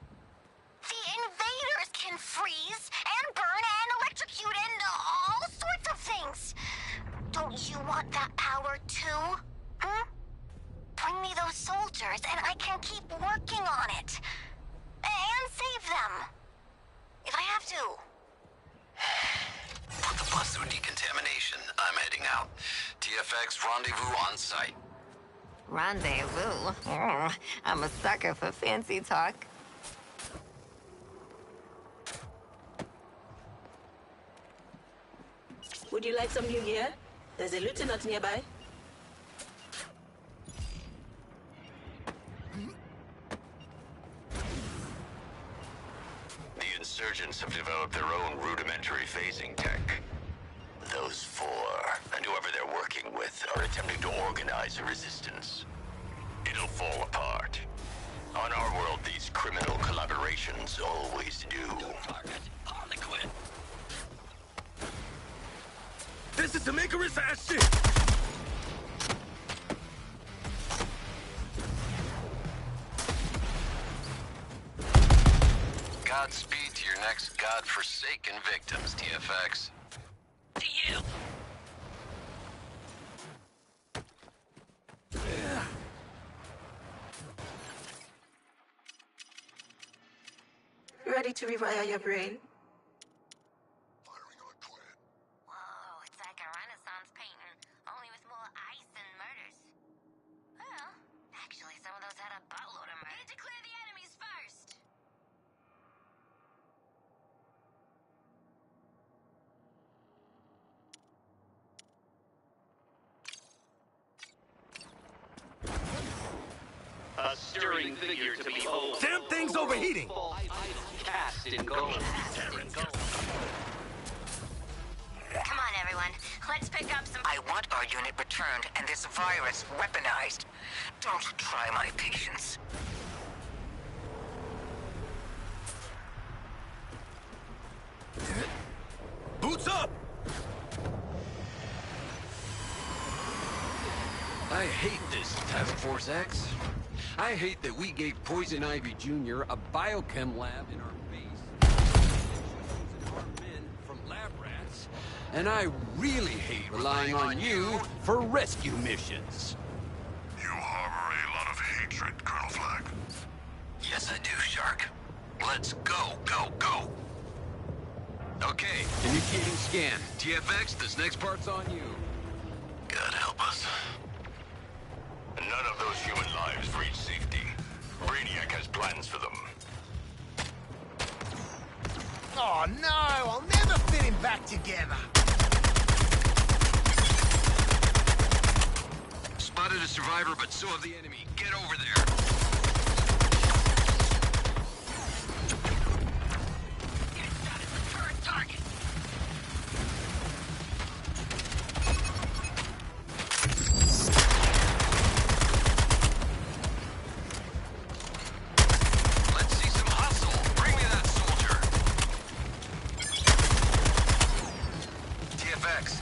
Speaker 15: The invaders can freeze and burn and electrocute and all sorts of things. Don't you want that power too? Hmm? Bring me those soldiers and I can keep working on it. And save them. If I have to.
Speaker 5: Put the bus through decontamination. I'm heading out. TFX rendezvous on site.
Speaker 7: Rendezvous? Oh, I'm a sucker for fancy talk.
Speaker 1: Would you like some new gear? There's a lieutenant nearby.
Speaker 5: The insurgents have developed their own rudimentary phasing tech. Those four, and whoever they're working with, are attempting to organize a resistance. It'll fall apart. On our world, these criminal collaborations always do.
Speaker 4: Target Harley Quinn. This is some Icarus ass shit!
Speaker 5: Godspeed to your next godforsaken victims, TFX.
Speaker 4: To you!
Speaker 1: Ready to rewire your brain?
Speaker 7: Whoa, it's like a Renaissance painting, only with more ice and murders. Well, actually, some of those had a boatload of murders. Need to clear the enemies first.
Speaker 10: A stirring figure to behold.
Speaker 4: Damn thing's overheating!
Speaker 10: Cast in gold.
Speaker 7: Come on, everyone. Let's pick up some...
Speaker 2: I want our unit retrieved. turned and this virus weaponized. Don't try my patience.
Speaker 4: Boots up!
Speaker 17: I hate this, Task Force X. I hate that we gave Poison Ivy Jr. a biochem lab in our base. Our men from lab rats. And I really hate relying on you for rescue missions.
Speaker 14: You harbor a lot of hatred, Colonel Flag.
Speaker 5: Yes, I do, Shark. Let's go, go, go!
Speaker 17: Okay, initiating scan. TFX, this next part's on you.
Speaker 5: God help us.
Speaker 3: None of those human lives reach safety. Brainiac has plans for them.
Speaker 12: Oh no, I'll never fit him back together.
Speaker 17: Spotted a survivor, but so have the enemy. Get over there.
Speaker 2: Target.
Speaker 5: Let's see some hustle. Bring me that soldier. TFX,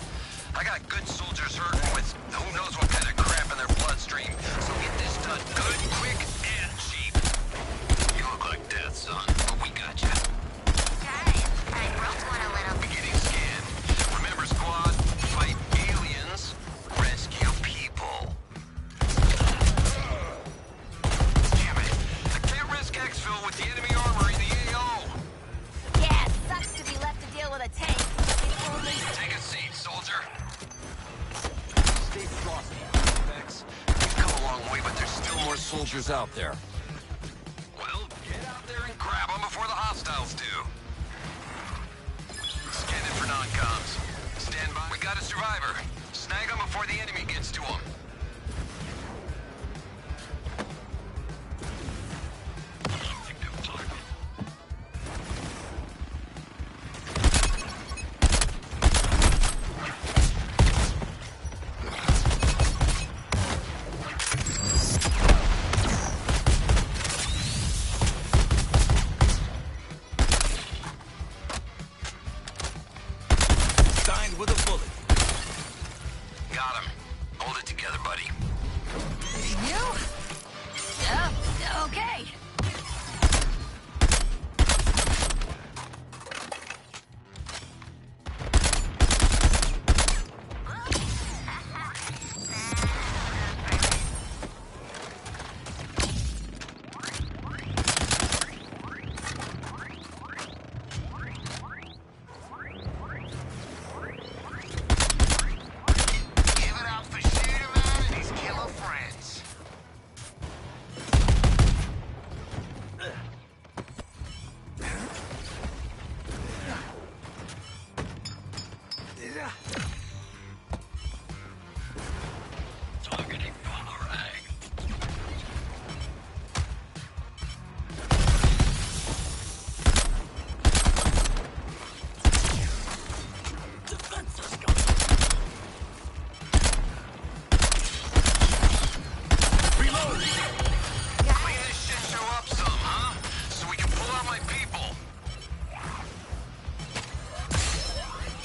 Speaker 5: I got good soldiers hurting with who knows what kind of crap in their bloodstream. So get this done good, quick, and cheap. You look like death, son, but we got you.
Speaker 7: Guys, I broke one a little.
Speaker 5: Beginning scan. Remember, squad, fight aliens, rescue people. Damn it. I can't risk exfil with the enemy armor in the AO.
Speaker 7: Yeah, sucks to be left to deal with a tank. If only...
Speaker 5: Take a seat, soldier.
Speaker 17: Stay frosty, TFX.
Speaker 5: We've come a long way, but there's still more
Speaker 17: Soldiers out there.
Speaker 5: Well, get out there and grab them before the hostiles do. Scanning for non-coms. Stand by. We got a survivor. Snag them before the enemy gets to them.
Speaker 4: Signed with a bullet.
Speaker 5: Got him. Hold it together, buddy.
Speaker 15: You? Okay.
Speaker 8: Give it up for Shooter Man and his killer friends.
Speaker 5: Targeting Boomerang. Clean this shit show up some, huh? So we can pull out my people.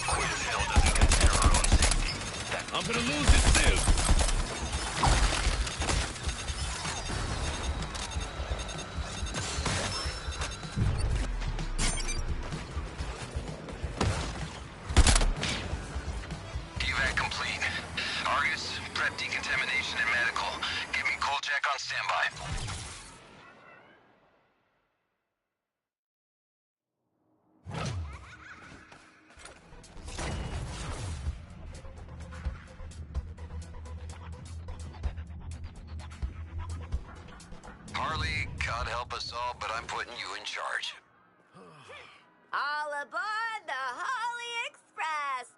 Speaker 5: Quinn Hill doesn't consider her own safety.
Speaker 4: I'm gonna lose it, Sid.
Speaker 5: Evac complete. Argus, prep decontamination and medical. Give me Kolchak on standby. Harley, God help us all, but I'm putting you in charge.
Speaker 7: All aboard the Holly Express!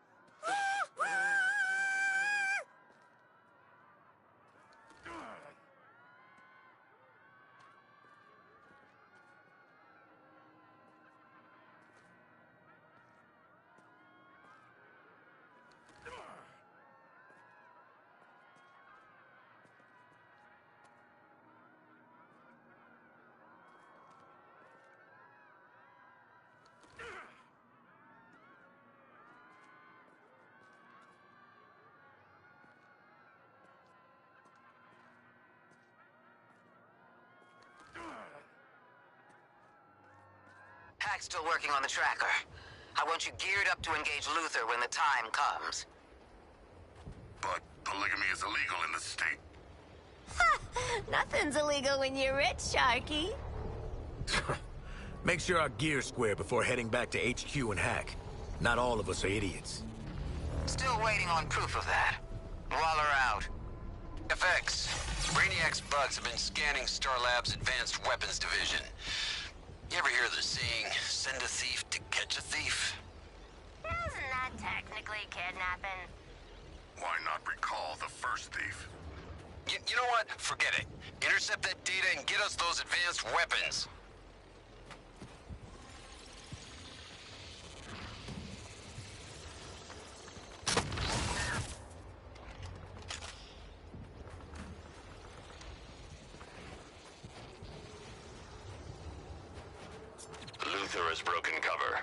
Speaker 2: Jack's still working on the tracker. I want you geared up to engage Luther when the time comes.
Speaker 14: But polygamy is illegal in the state.
Speaker 7: Ha! Nothing's illegal when you're rich, Sharky.
Speaker 4: Make sure our gear's square before heading back to HQ and hack. Not all of us are idiots.
Speaker 2: Still waiting on proof of that. Waller out.
Speaker 5: FX, Brainiac's bugs have been scanning Star Labs' Advanced Weapons Division. You ever hear the saying, send a thief to catch a thief?
Speaker 7: Isn't that technically kidnapping?
Speaker 14: Why not recall the first thief?
Speaker 5: You know what? Forget it. Intercept that data and get us those advanced weapons.
Speaker 3: Luther has broken cover.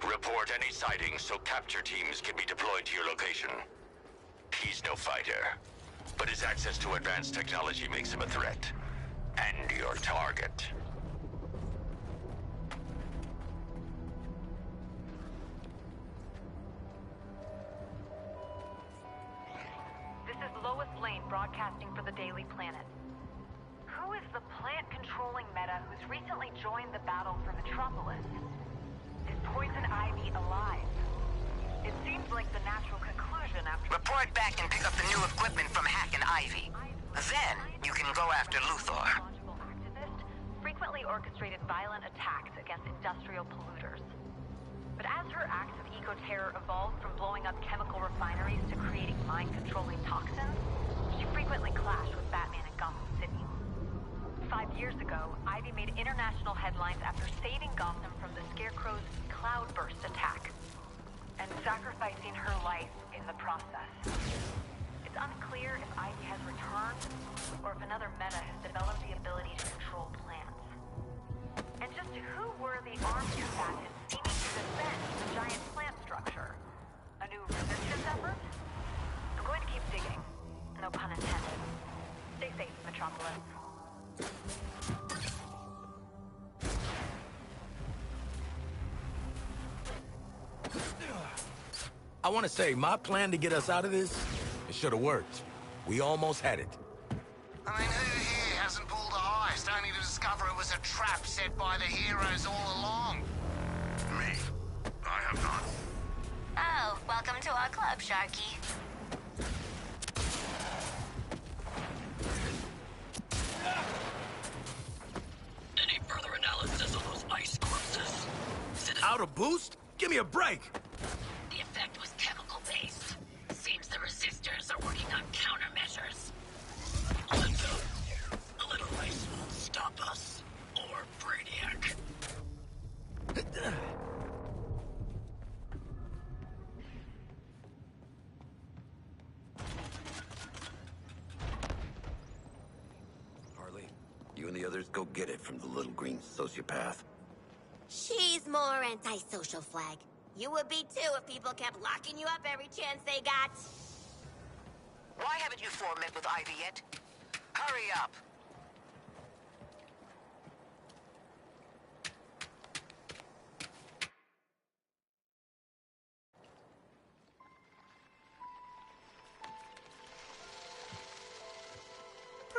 Speaker 3: Report any sightings so capture teams can be deployed to your location. He's no fighter, but his access to advanced technology makes him a threat. And your target.
Speaker 9: This is Lois Lane broadcasting for the Daily Planet. Who is the plant-controlling meta who's recently joined the battle for Metropolis? Is Poison Ivy alive? It seems like the natural conclusion after...
Speaker 2: Report back and pick up the new equipment from Hack and Ivy. Then, you can go after Luthor.
Speaker 9: Activist frequently orchestrated violent attacks against industrial polluters. But as her acts of eco-terror evolved from blowing up chemical refineries to creating mind-controlling toxins, she frequently clashed with Batman in Gotham City. 5 years ago, Ivy made international headlines after saving Gotham from the Scarecrow's cloudburst attack, and sacrificing her life in the process. It's unclear if Ivy has returned, or if another meta has developed the ability to control plants. And just who were the armed combatants seeming to defend the giant plant structure? A new resistance effort? I'm going to keep digging. No pun intended. Stay safe, Metropolis.
Speaker 4: I want to say, my plan to get us out of this, it should have worked. We almost had it.
Speaker 8: I mean, who here hasn't pulled a heist only to discover it was a trap set by the heroes all along?
Speaker 14: Me. I have not.
Speaker 7: Oh, welcome to our club, Sharky.
Speaker 3: Any further analysis of those ice corpses?
Speaker 4: Out of boost? Give me a break!
Speaker 3: The effect was chemical-based. Seems the resistors are working on countermeasures. Let's go. A little ice won't stop us. Or Brainiac.
Speaker 16: Harley, you and the others go get it from the little green sociopath.
Speaker 7: She's more antisocial, Flag. You would be too if people kept locking you up every chance they got.
Speaker 2: Why haven't you four met with Ivy yet? Hurry up!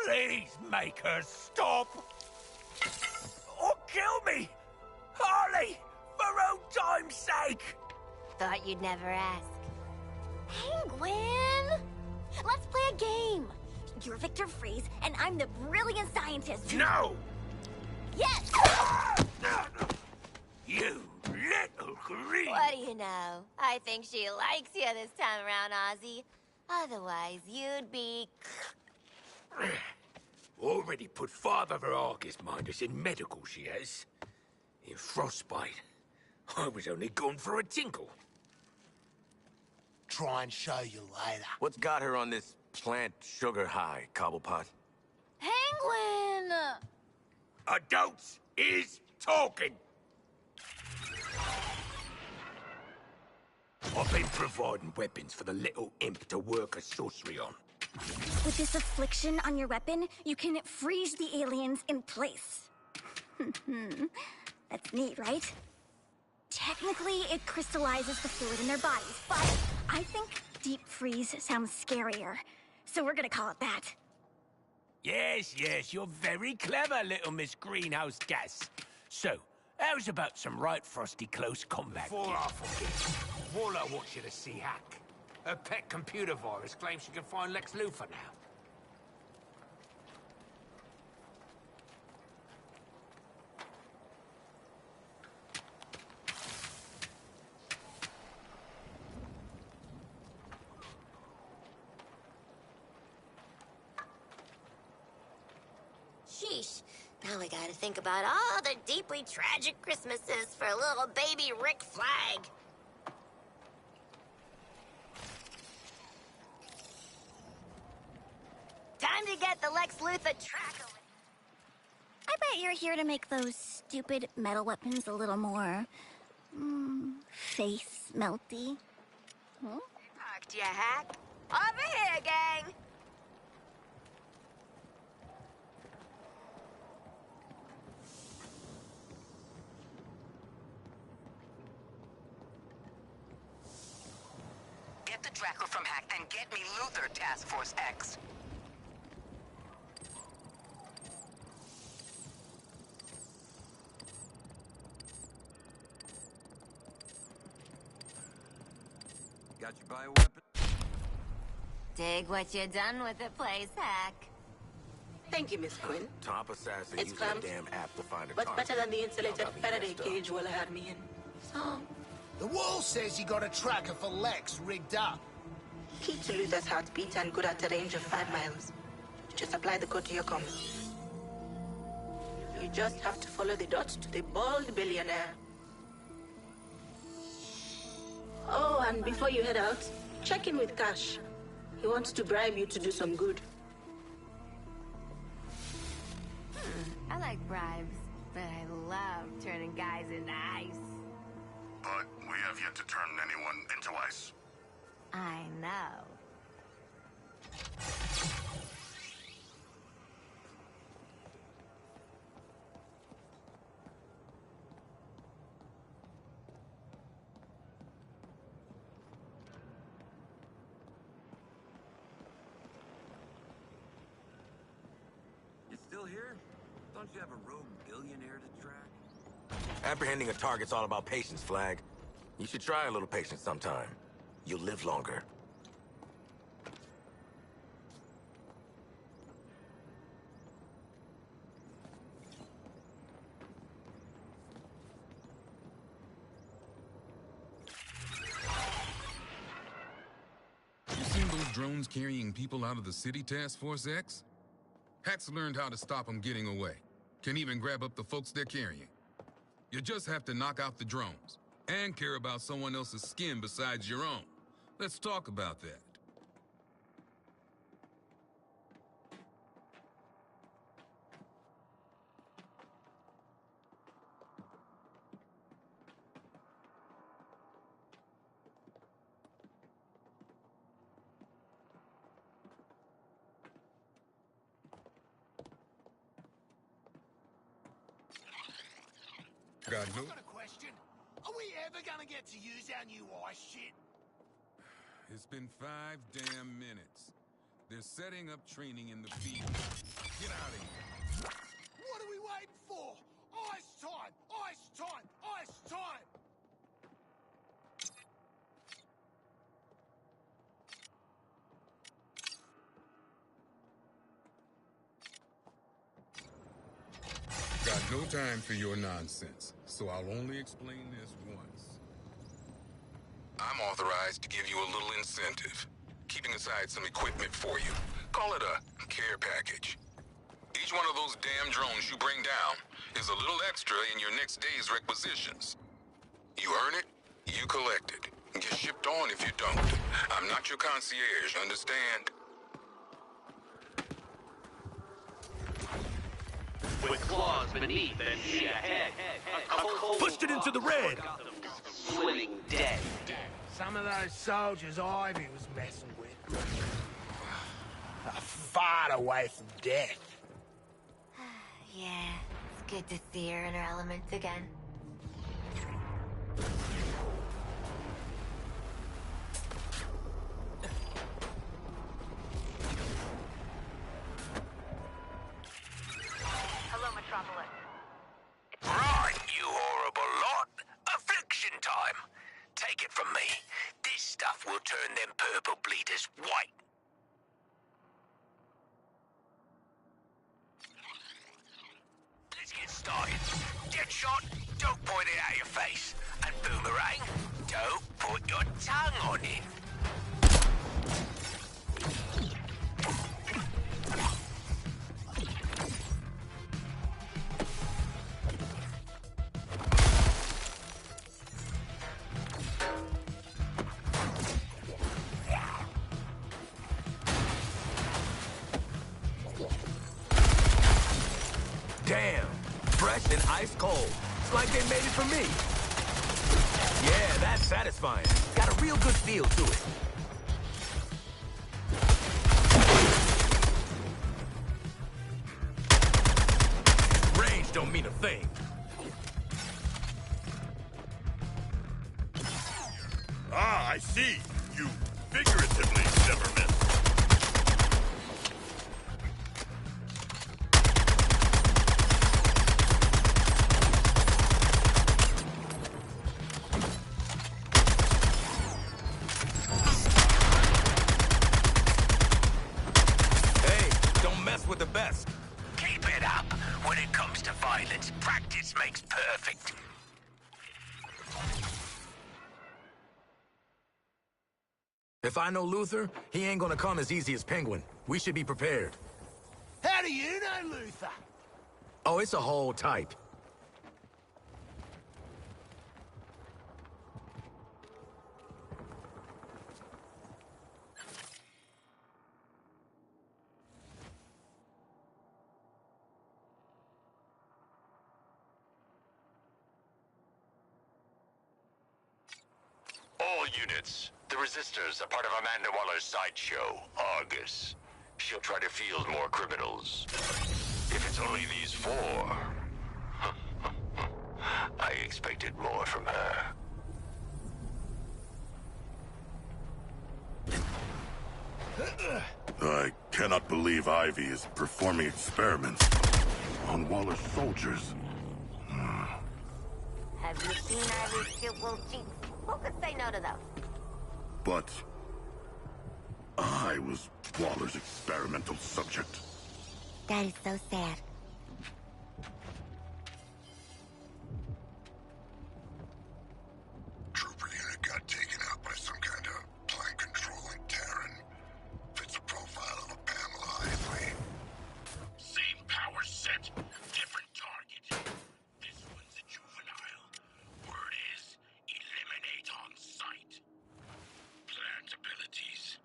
Speaker 3: Please make her stop! Or kill me! Harley! For old time's sake!
Speaker 7: Thought you'd never ask. Penguin! Let's play a game. You're Victor Freeze, and I'm the brilliant scientist.
Speaker 3: No!
Speaker 7: Yes!
Speaker 3: You little green!
Speaker 7: What do you know? I think she likes you this time around, Ozzy. Otherwise, you'd be...
Speaker 3: Already put Father Verargus Mindus in medical, she has. In frostbite. I was only gone for a tinkle.
Speaker 8: Try and show you later.
Speaker 4: What's got her on this plant sugar high, Cobblepot?
Speaker 7: Penguin!
Speaker 3: Adults is talking! I've been providing weapons for the little imp to work a sorcery on.
Speaker 15: With this affliction on your weapon, you can freeze the aliens in place. That's neat, right? technically it crystallizes the fluid in their bodies, but I think deep freeze sounds scarier. So we're gonna call it that.
Speaker 3: Yes, yes, you're very clever, little Miss Greenhouse Gas. So, how's about some right frosty close combat?
Speaker 8: Before I forget, all I want you to see Hack. Her pet computer virus claims she can find Lex Luthor now.
Speaker 7: Sheesh. Now I gotta think about all the deeply tragic Christmases for little baby Rick Flag. Time to get the Lex Luthor tracker.
Speaker 15: I bet you're here to make those stupid metal weapons a little more... face melty. Hmm?
Speaker 7: Parked, ya hack. Over here, gang.
Speaker 2: Get the Draco from Hack and get me Luthor, Task Force X.
Speaker 17: Got your bioweapon?
Speaker 7: Dig what you done with the place, Hack.
Speaker 1: Thank you, Miss Quinn.
Speaker 4: Top assassin
Speaker 1: It's
Speaker 4: used that
Speaker 1: cramped,
Speaker 4: damn app to find a
Speaker 1: but
Speaker 4: target.
Speaker 1: better than the insulated
Speaker 4: Got me
Speaker 1: Faraday
Speaker 4: messed up.
Speaker 1: cage Willa had me in. So,
Speaker 12: The wall says you got a tracker for Lex rigged up.
Speaker 1: key to Luther's heartbeat and good at a range of 5 miles. Just apply the code to your comms. You just have to follow the dots to the bald billionaire. Oh, and before you head out, check in with Cash. He wants to bribe you to do some good.
Speaker 7: I like bribes, but I love turning guys into ice.
Speaker 14: But we have yet to turn anyone into ice.
Speaker 7: I know.
Speaker 17: You still here? Don't you have a rogue billionaire to track?
Speaker 4: Apprehending a target's all about patience, Flag. You should try a little patience sometime. You'll live longer.
Speaker 18: You seen those drones carrying people out of the city, Task Force X? Hack's learned how to stop them getting away. Can even grab up the folks they're carrying. You just have to knock out the drones and care about someone else's skin besides your own. Let's talk about that. Got no...
Speaker 12: I've got a question. Are we ever gonna get to use our new ice shit?
Speaker 18: It's been 5 damn minutes. They're setting up training in the field. Get out of here.
Speaker 12: What are we waiting for? Ice time! Ice time! Ice time!
Speaker 18: Got no time for your nonsense, so I'll only explain this once. I'm authorized to give you a little incentive. Keeping aside some equipment for you. Call it a care package. Each one of those damn drones you bring down is a little extra in your next day's requisitions. You earn it, you collect it. Get shipped on if you don't. I'm not your concierge, understand?
Speaker 10: With claws beneath and feet ahead, a cold
Speaker 3: Pushed it into the red.
Speaker 10: splitting dead.
Speaker 8: Some of those soldiers Ivy was messing with are far away from death.
Speaker 7: Yeah, it's good to see her in her element again.
Speaker 3: will turn them purple bleeders white. Let's get started. Deadshot, don't point it at your face. And Boomerang, don't put your tongue on it.
Speaker 4: Damn, fresh and ice cold. It's like they made it for me. Yeah, that's satisfying. Got a real good feel to it. Range don't mean a thing.
Speaker 14: Ah, I see. You figuratively, Zimmerman.
Speaker 4: With the best.
Speaker 3: Keep it up. When it comes to violence, practice makes perfect.
Speaker 4: If I know Luther, he ain't gonna come as easy as Penguin. We should be prepared.
Speaker 8: How do you know Luther?
Speaker 4: Oh, it's a whole type.
Speaker 5: All units. The Resistors are part of Amanda Waller's sideshow, Argus. She'll try to field more criminals. If it's only these 4... I expected more from her.
Speaker 14: I cannot believe Ivy is performing experiments on Waller's soldiers.
Speaker 7: Have you seen Ivy's cute little cheeks? Who could say no to those?
Speaker 14: But I was Waller's experimental subject.
Speaker 7: That is so sad.
Speaker 14: Trooper unit got taken out by some kind of plan-controlling Terran. Fits a profile of a Pamela Ivory. Same power set, different target. This one's a juvenile. Word is, eliminate on sight. Plant abilities.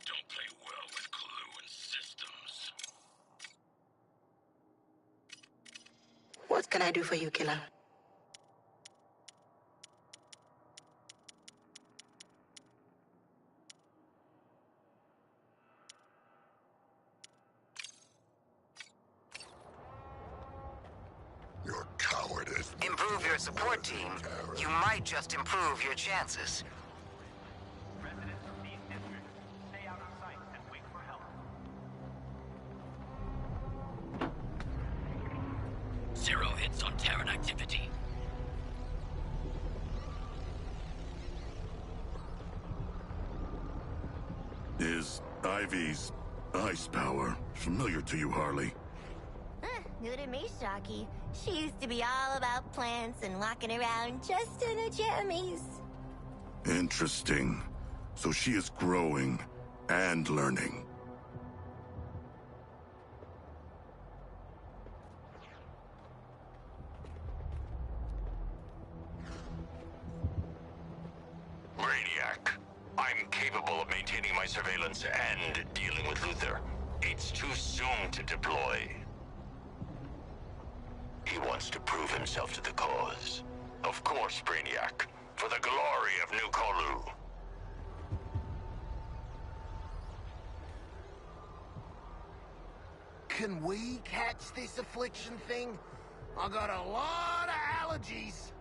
Speaker 14: Don't play well with clue and systems.
Speaker 1: What can I do for you, killer?
Speaker 14: Your cowardice.
Speaker 2: Improve your support team. You might just improve your chances.
Speaker 10: Residents of these districts, stay out of sight and wait for help.
Speaker 19: Zero hits on Terran activity.
Speaker 14: Is Ivy's ice power familiar to you, Harley?
Speaker 7: New to me, Shocky. She used to be all about plants and walking around just in her jammies.
Speaker 14: Interesting. So she is growing and learning.
Speaker 5: Brainiac, I'm capable of maintaining my surveillance and dealing with Luther. It's too soon to deploy. He wants to prove himself to the cause. Of course, Brainiac. For the glory of New Kolu.
Speaker 8: Can we catch this affliction thing? I got a lot of allergies.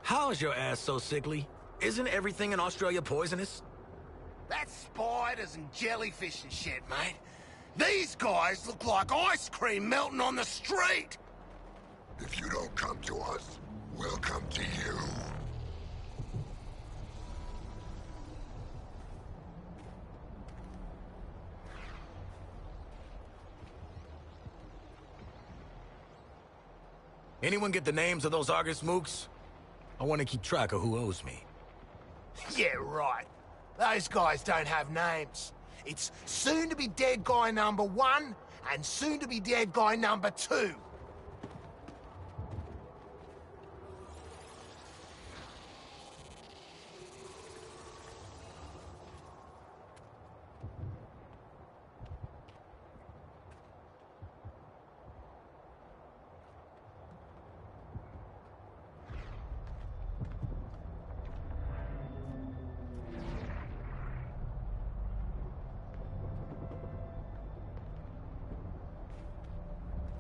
Speaker 4: How is your ass so sickly? Isn't everything in Australia poisonous?
Speaker 8: That's spiders and jellyfish and shit, mate. These guys look like ice cream melting on the street.
Speaker 14: If you don't come to us, we'll come to you.
Speaker 4: Anyone get the names of those Argus mooks? I want to keep track of who owes me.
Speaker 12: Yeah, right. Those guys don't have names. It's soon-to-be dead guy number 1 and soon-to-be dead guy number 2.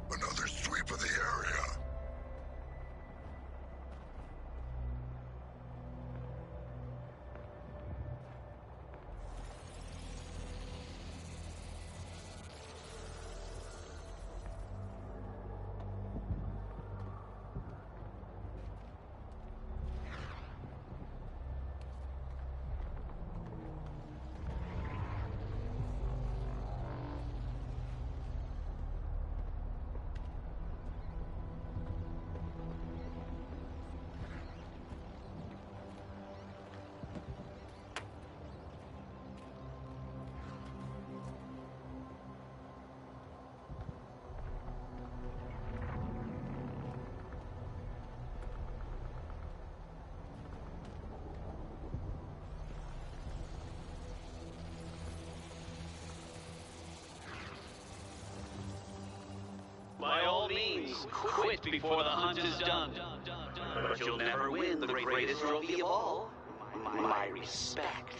Speaker 14: Another sweep of the area.
Speaker 10: By all means, quit before the hunt is done. But you'll never win the greatest trophy of all. My respect.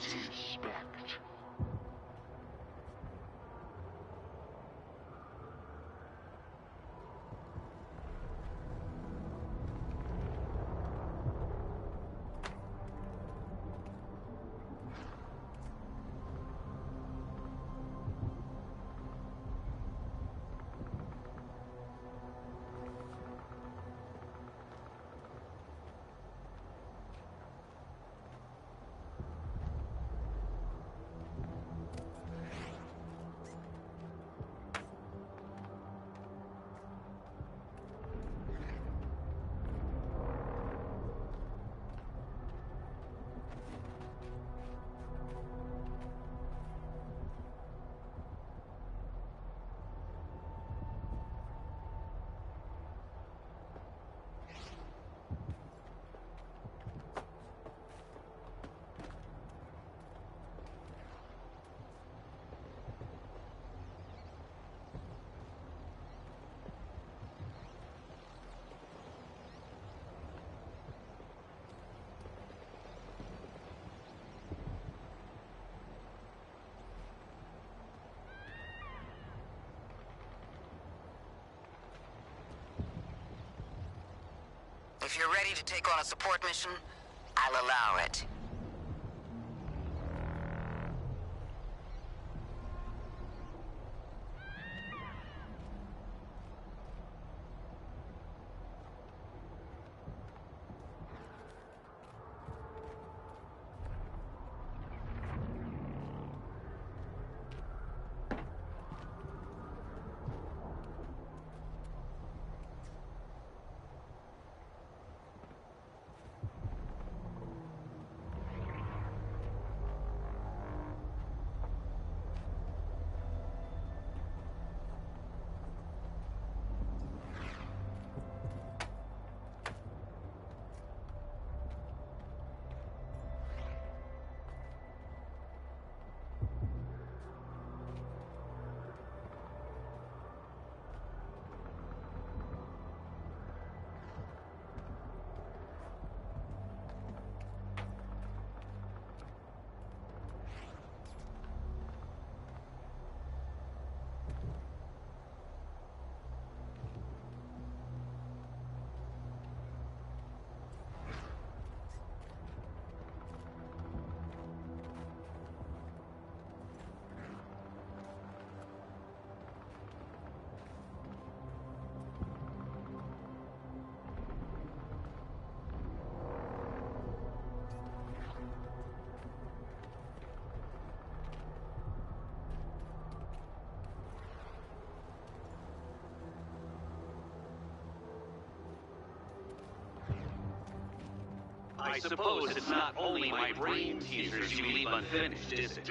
Speaker 2: If you're ready to take on a support mission, I'll allow it.
Speaker 10: I suppose it's not only my brain teasers you leave unfinished, is it?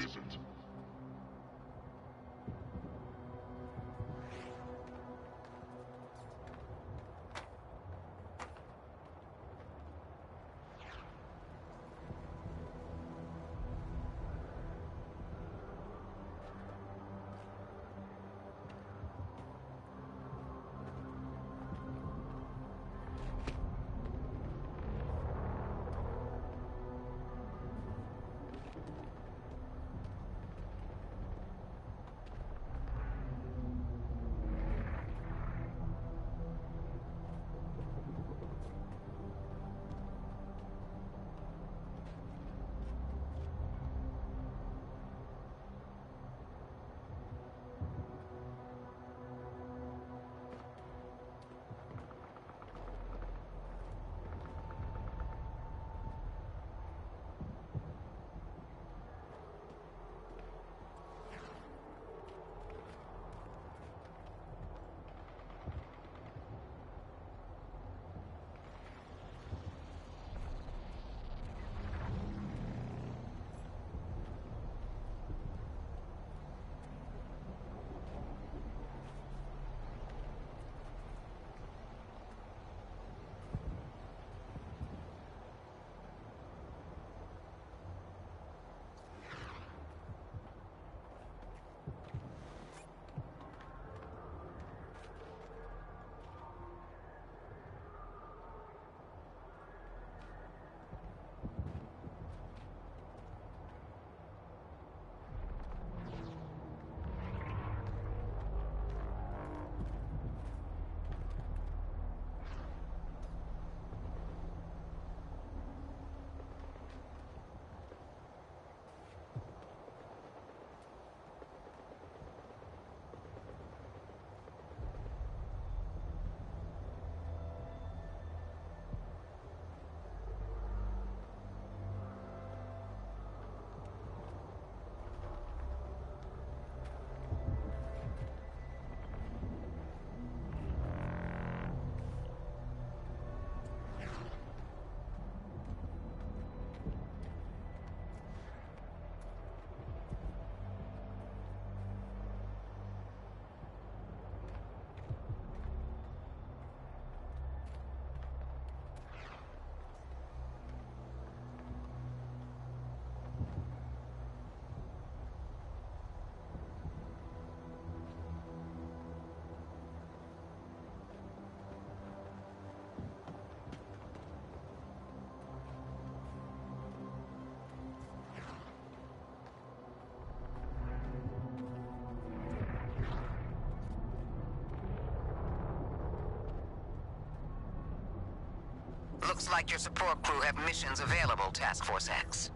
Speaker 2: Looks like your support crew have missions available, Task Force X.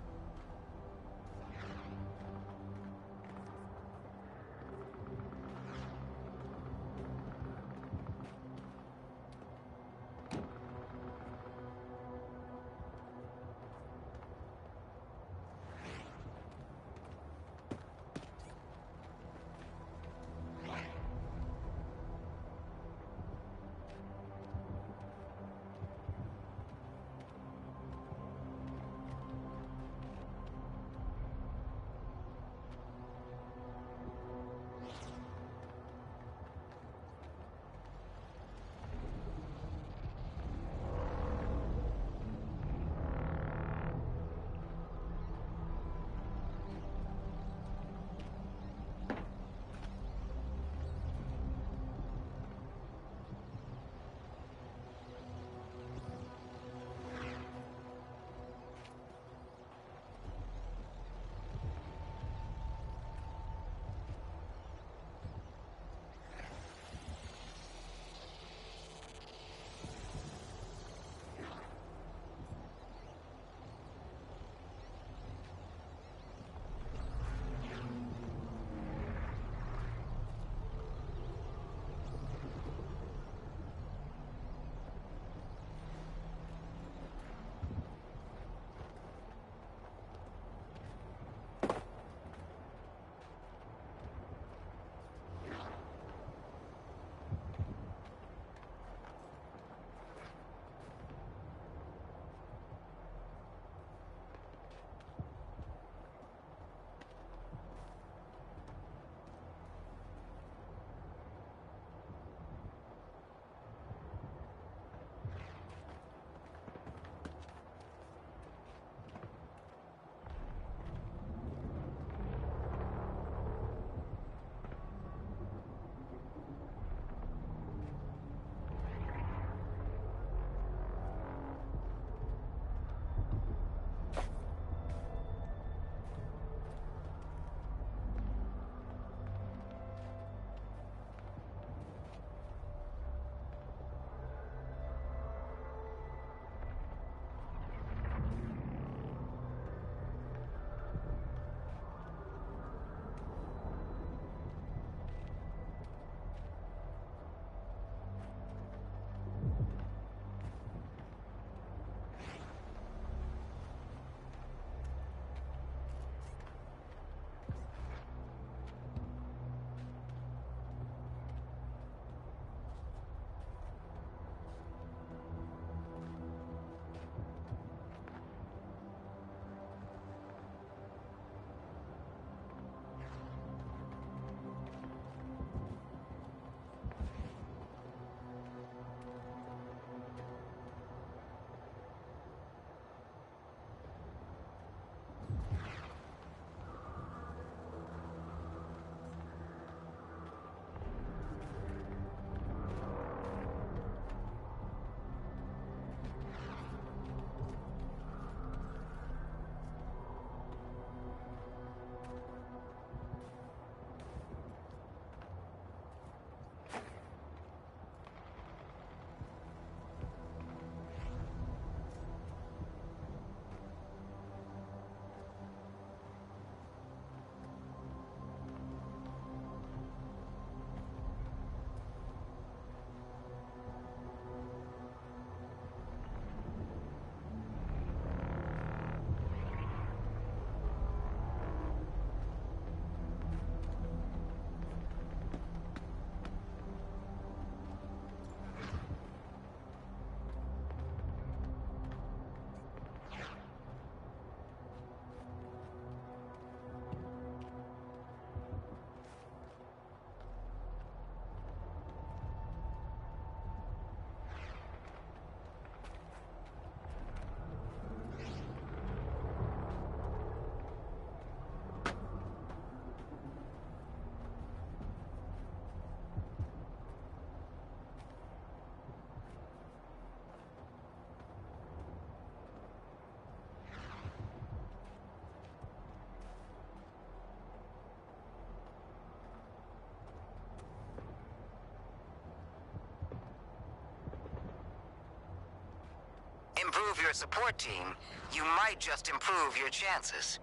Speaker 2: Improve your support team, you might just improve your chances.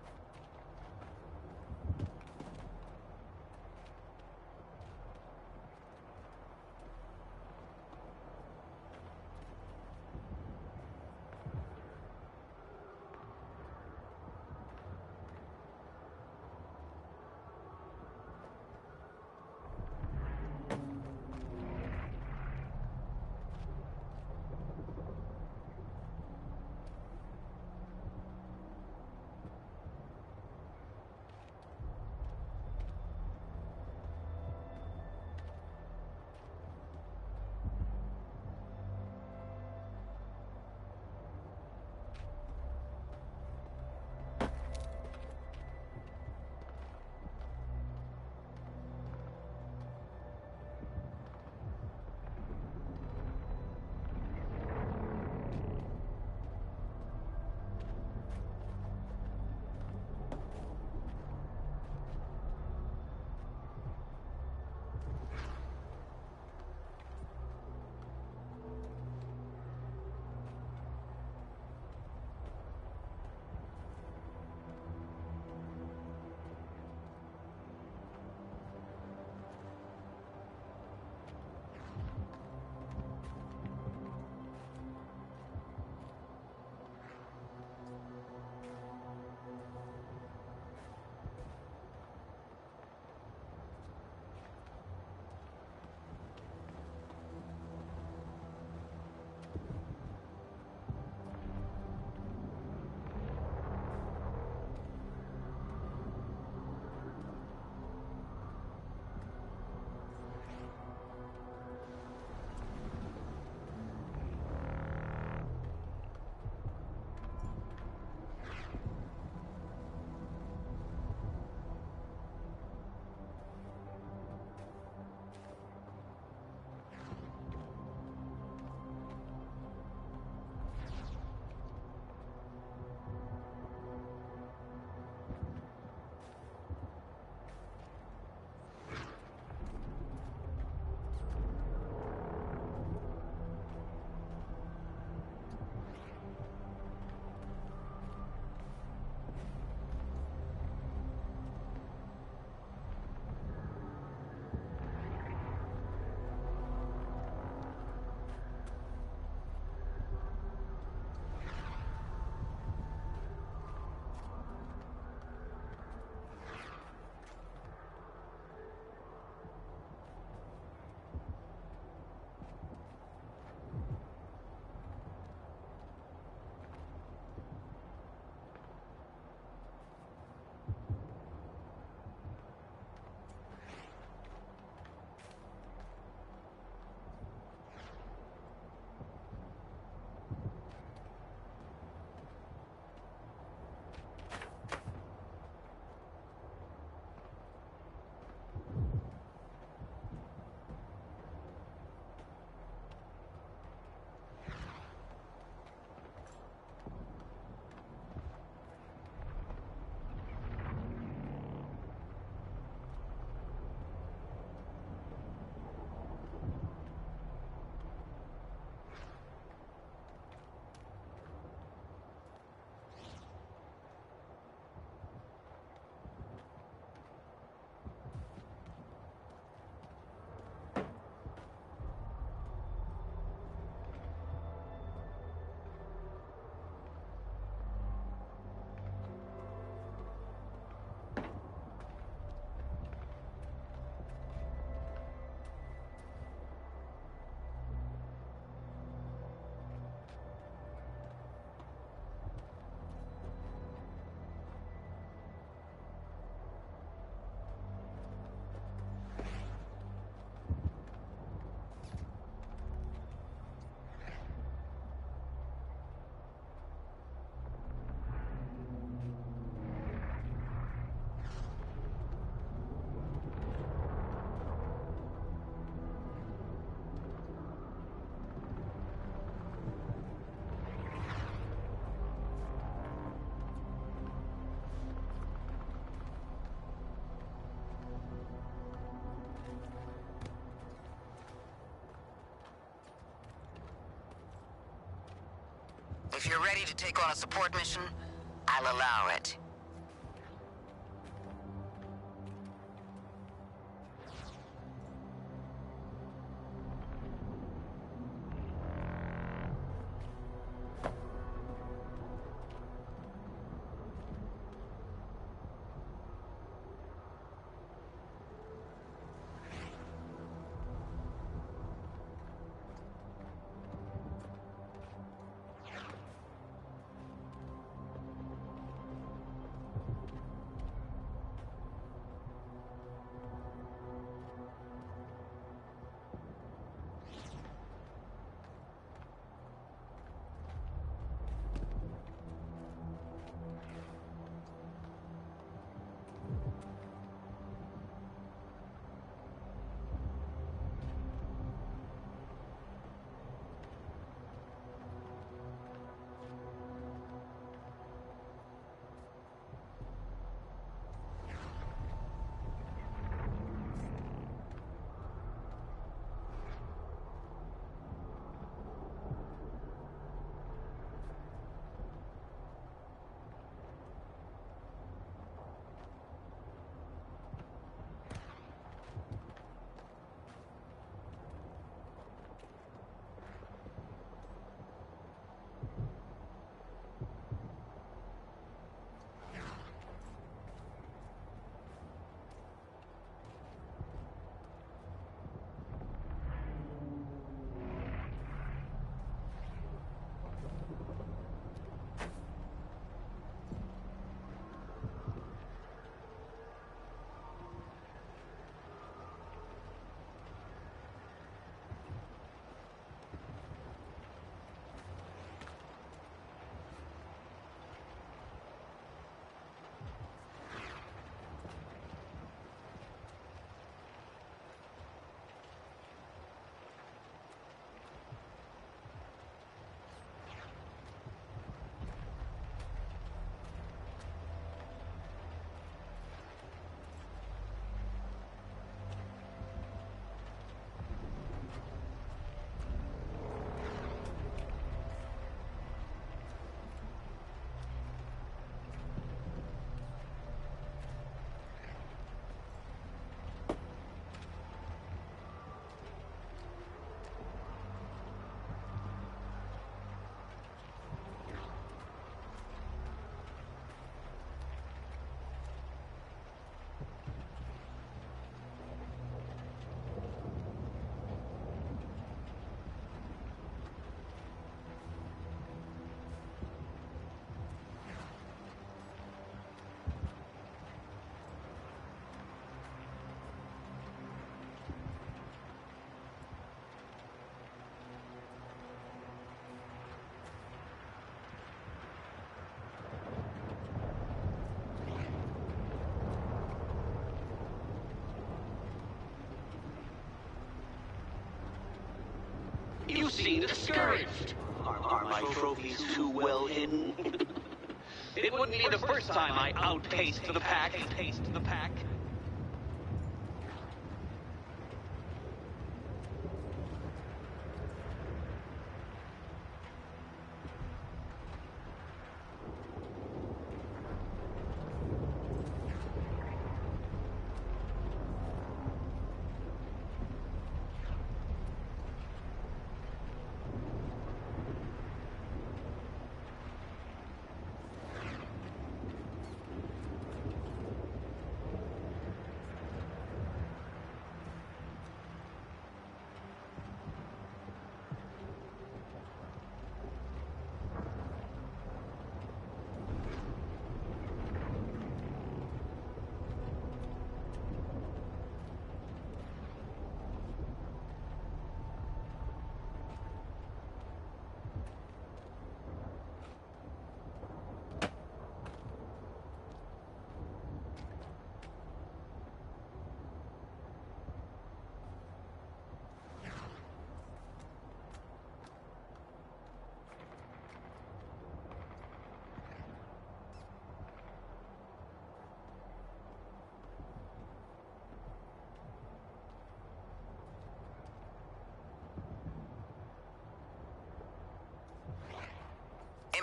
Speaker 2: you're ready to take on a support mission, I'll allow it.
Speaker 10: You seem discouraged. Are my trophies too well hidden? It wouldn't be the first time I outpaced the pack.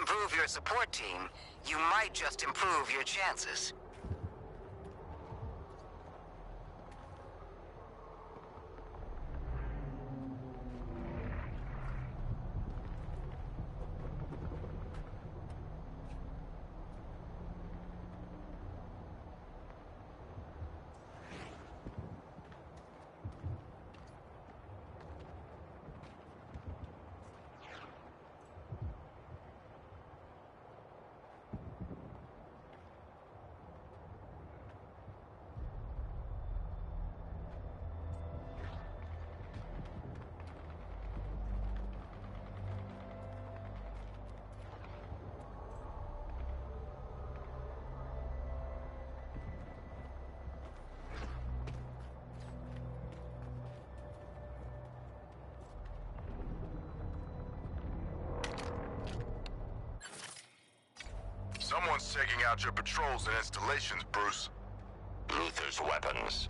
Speaker 2: improve your support team, you might just improve your chances.
Speaker 6: Someone's taking out your patrols and installations, Bruce.
Speaker 3: Luther's weapons.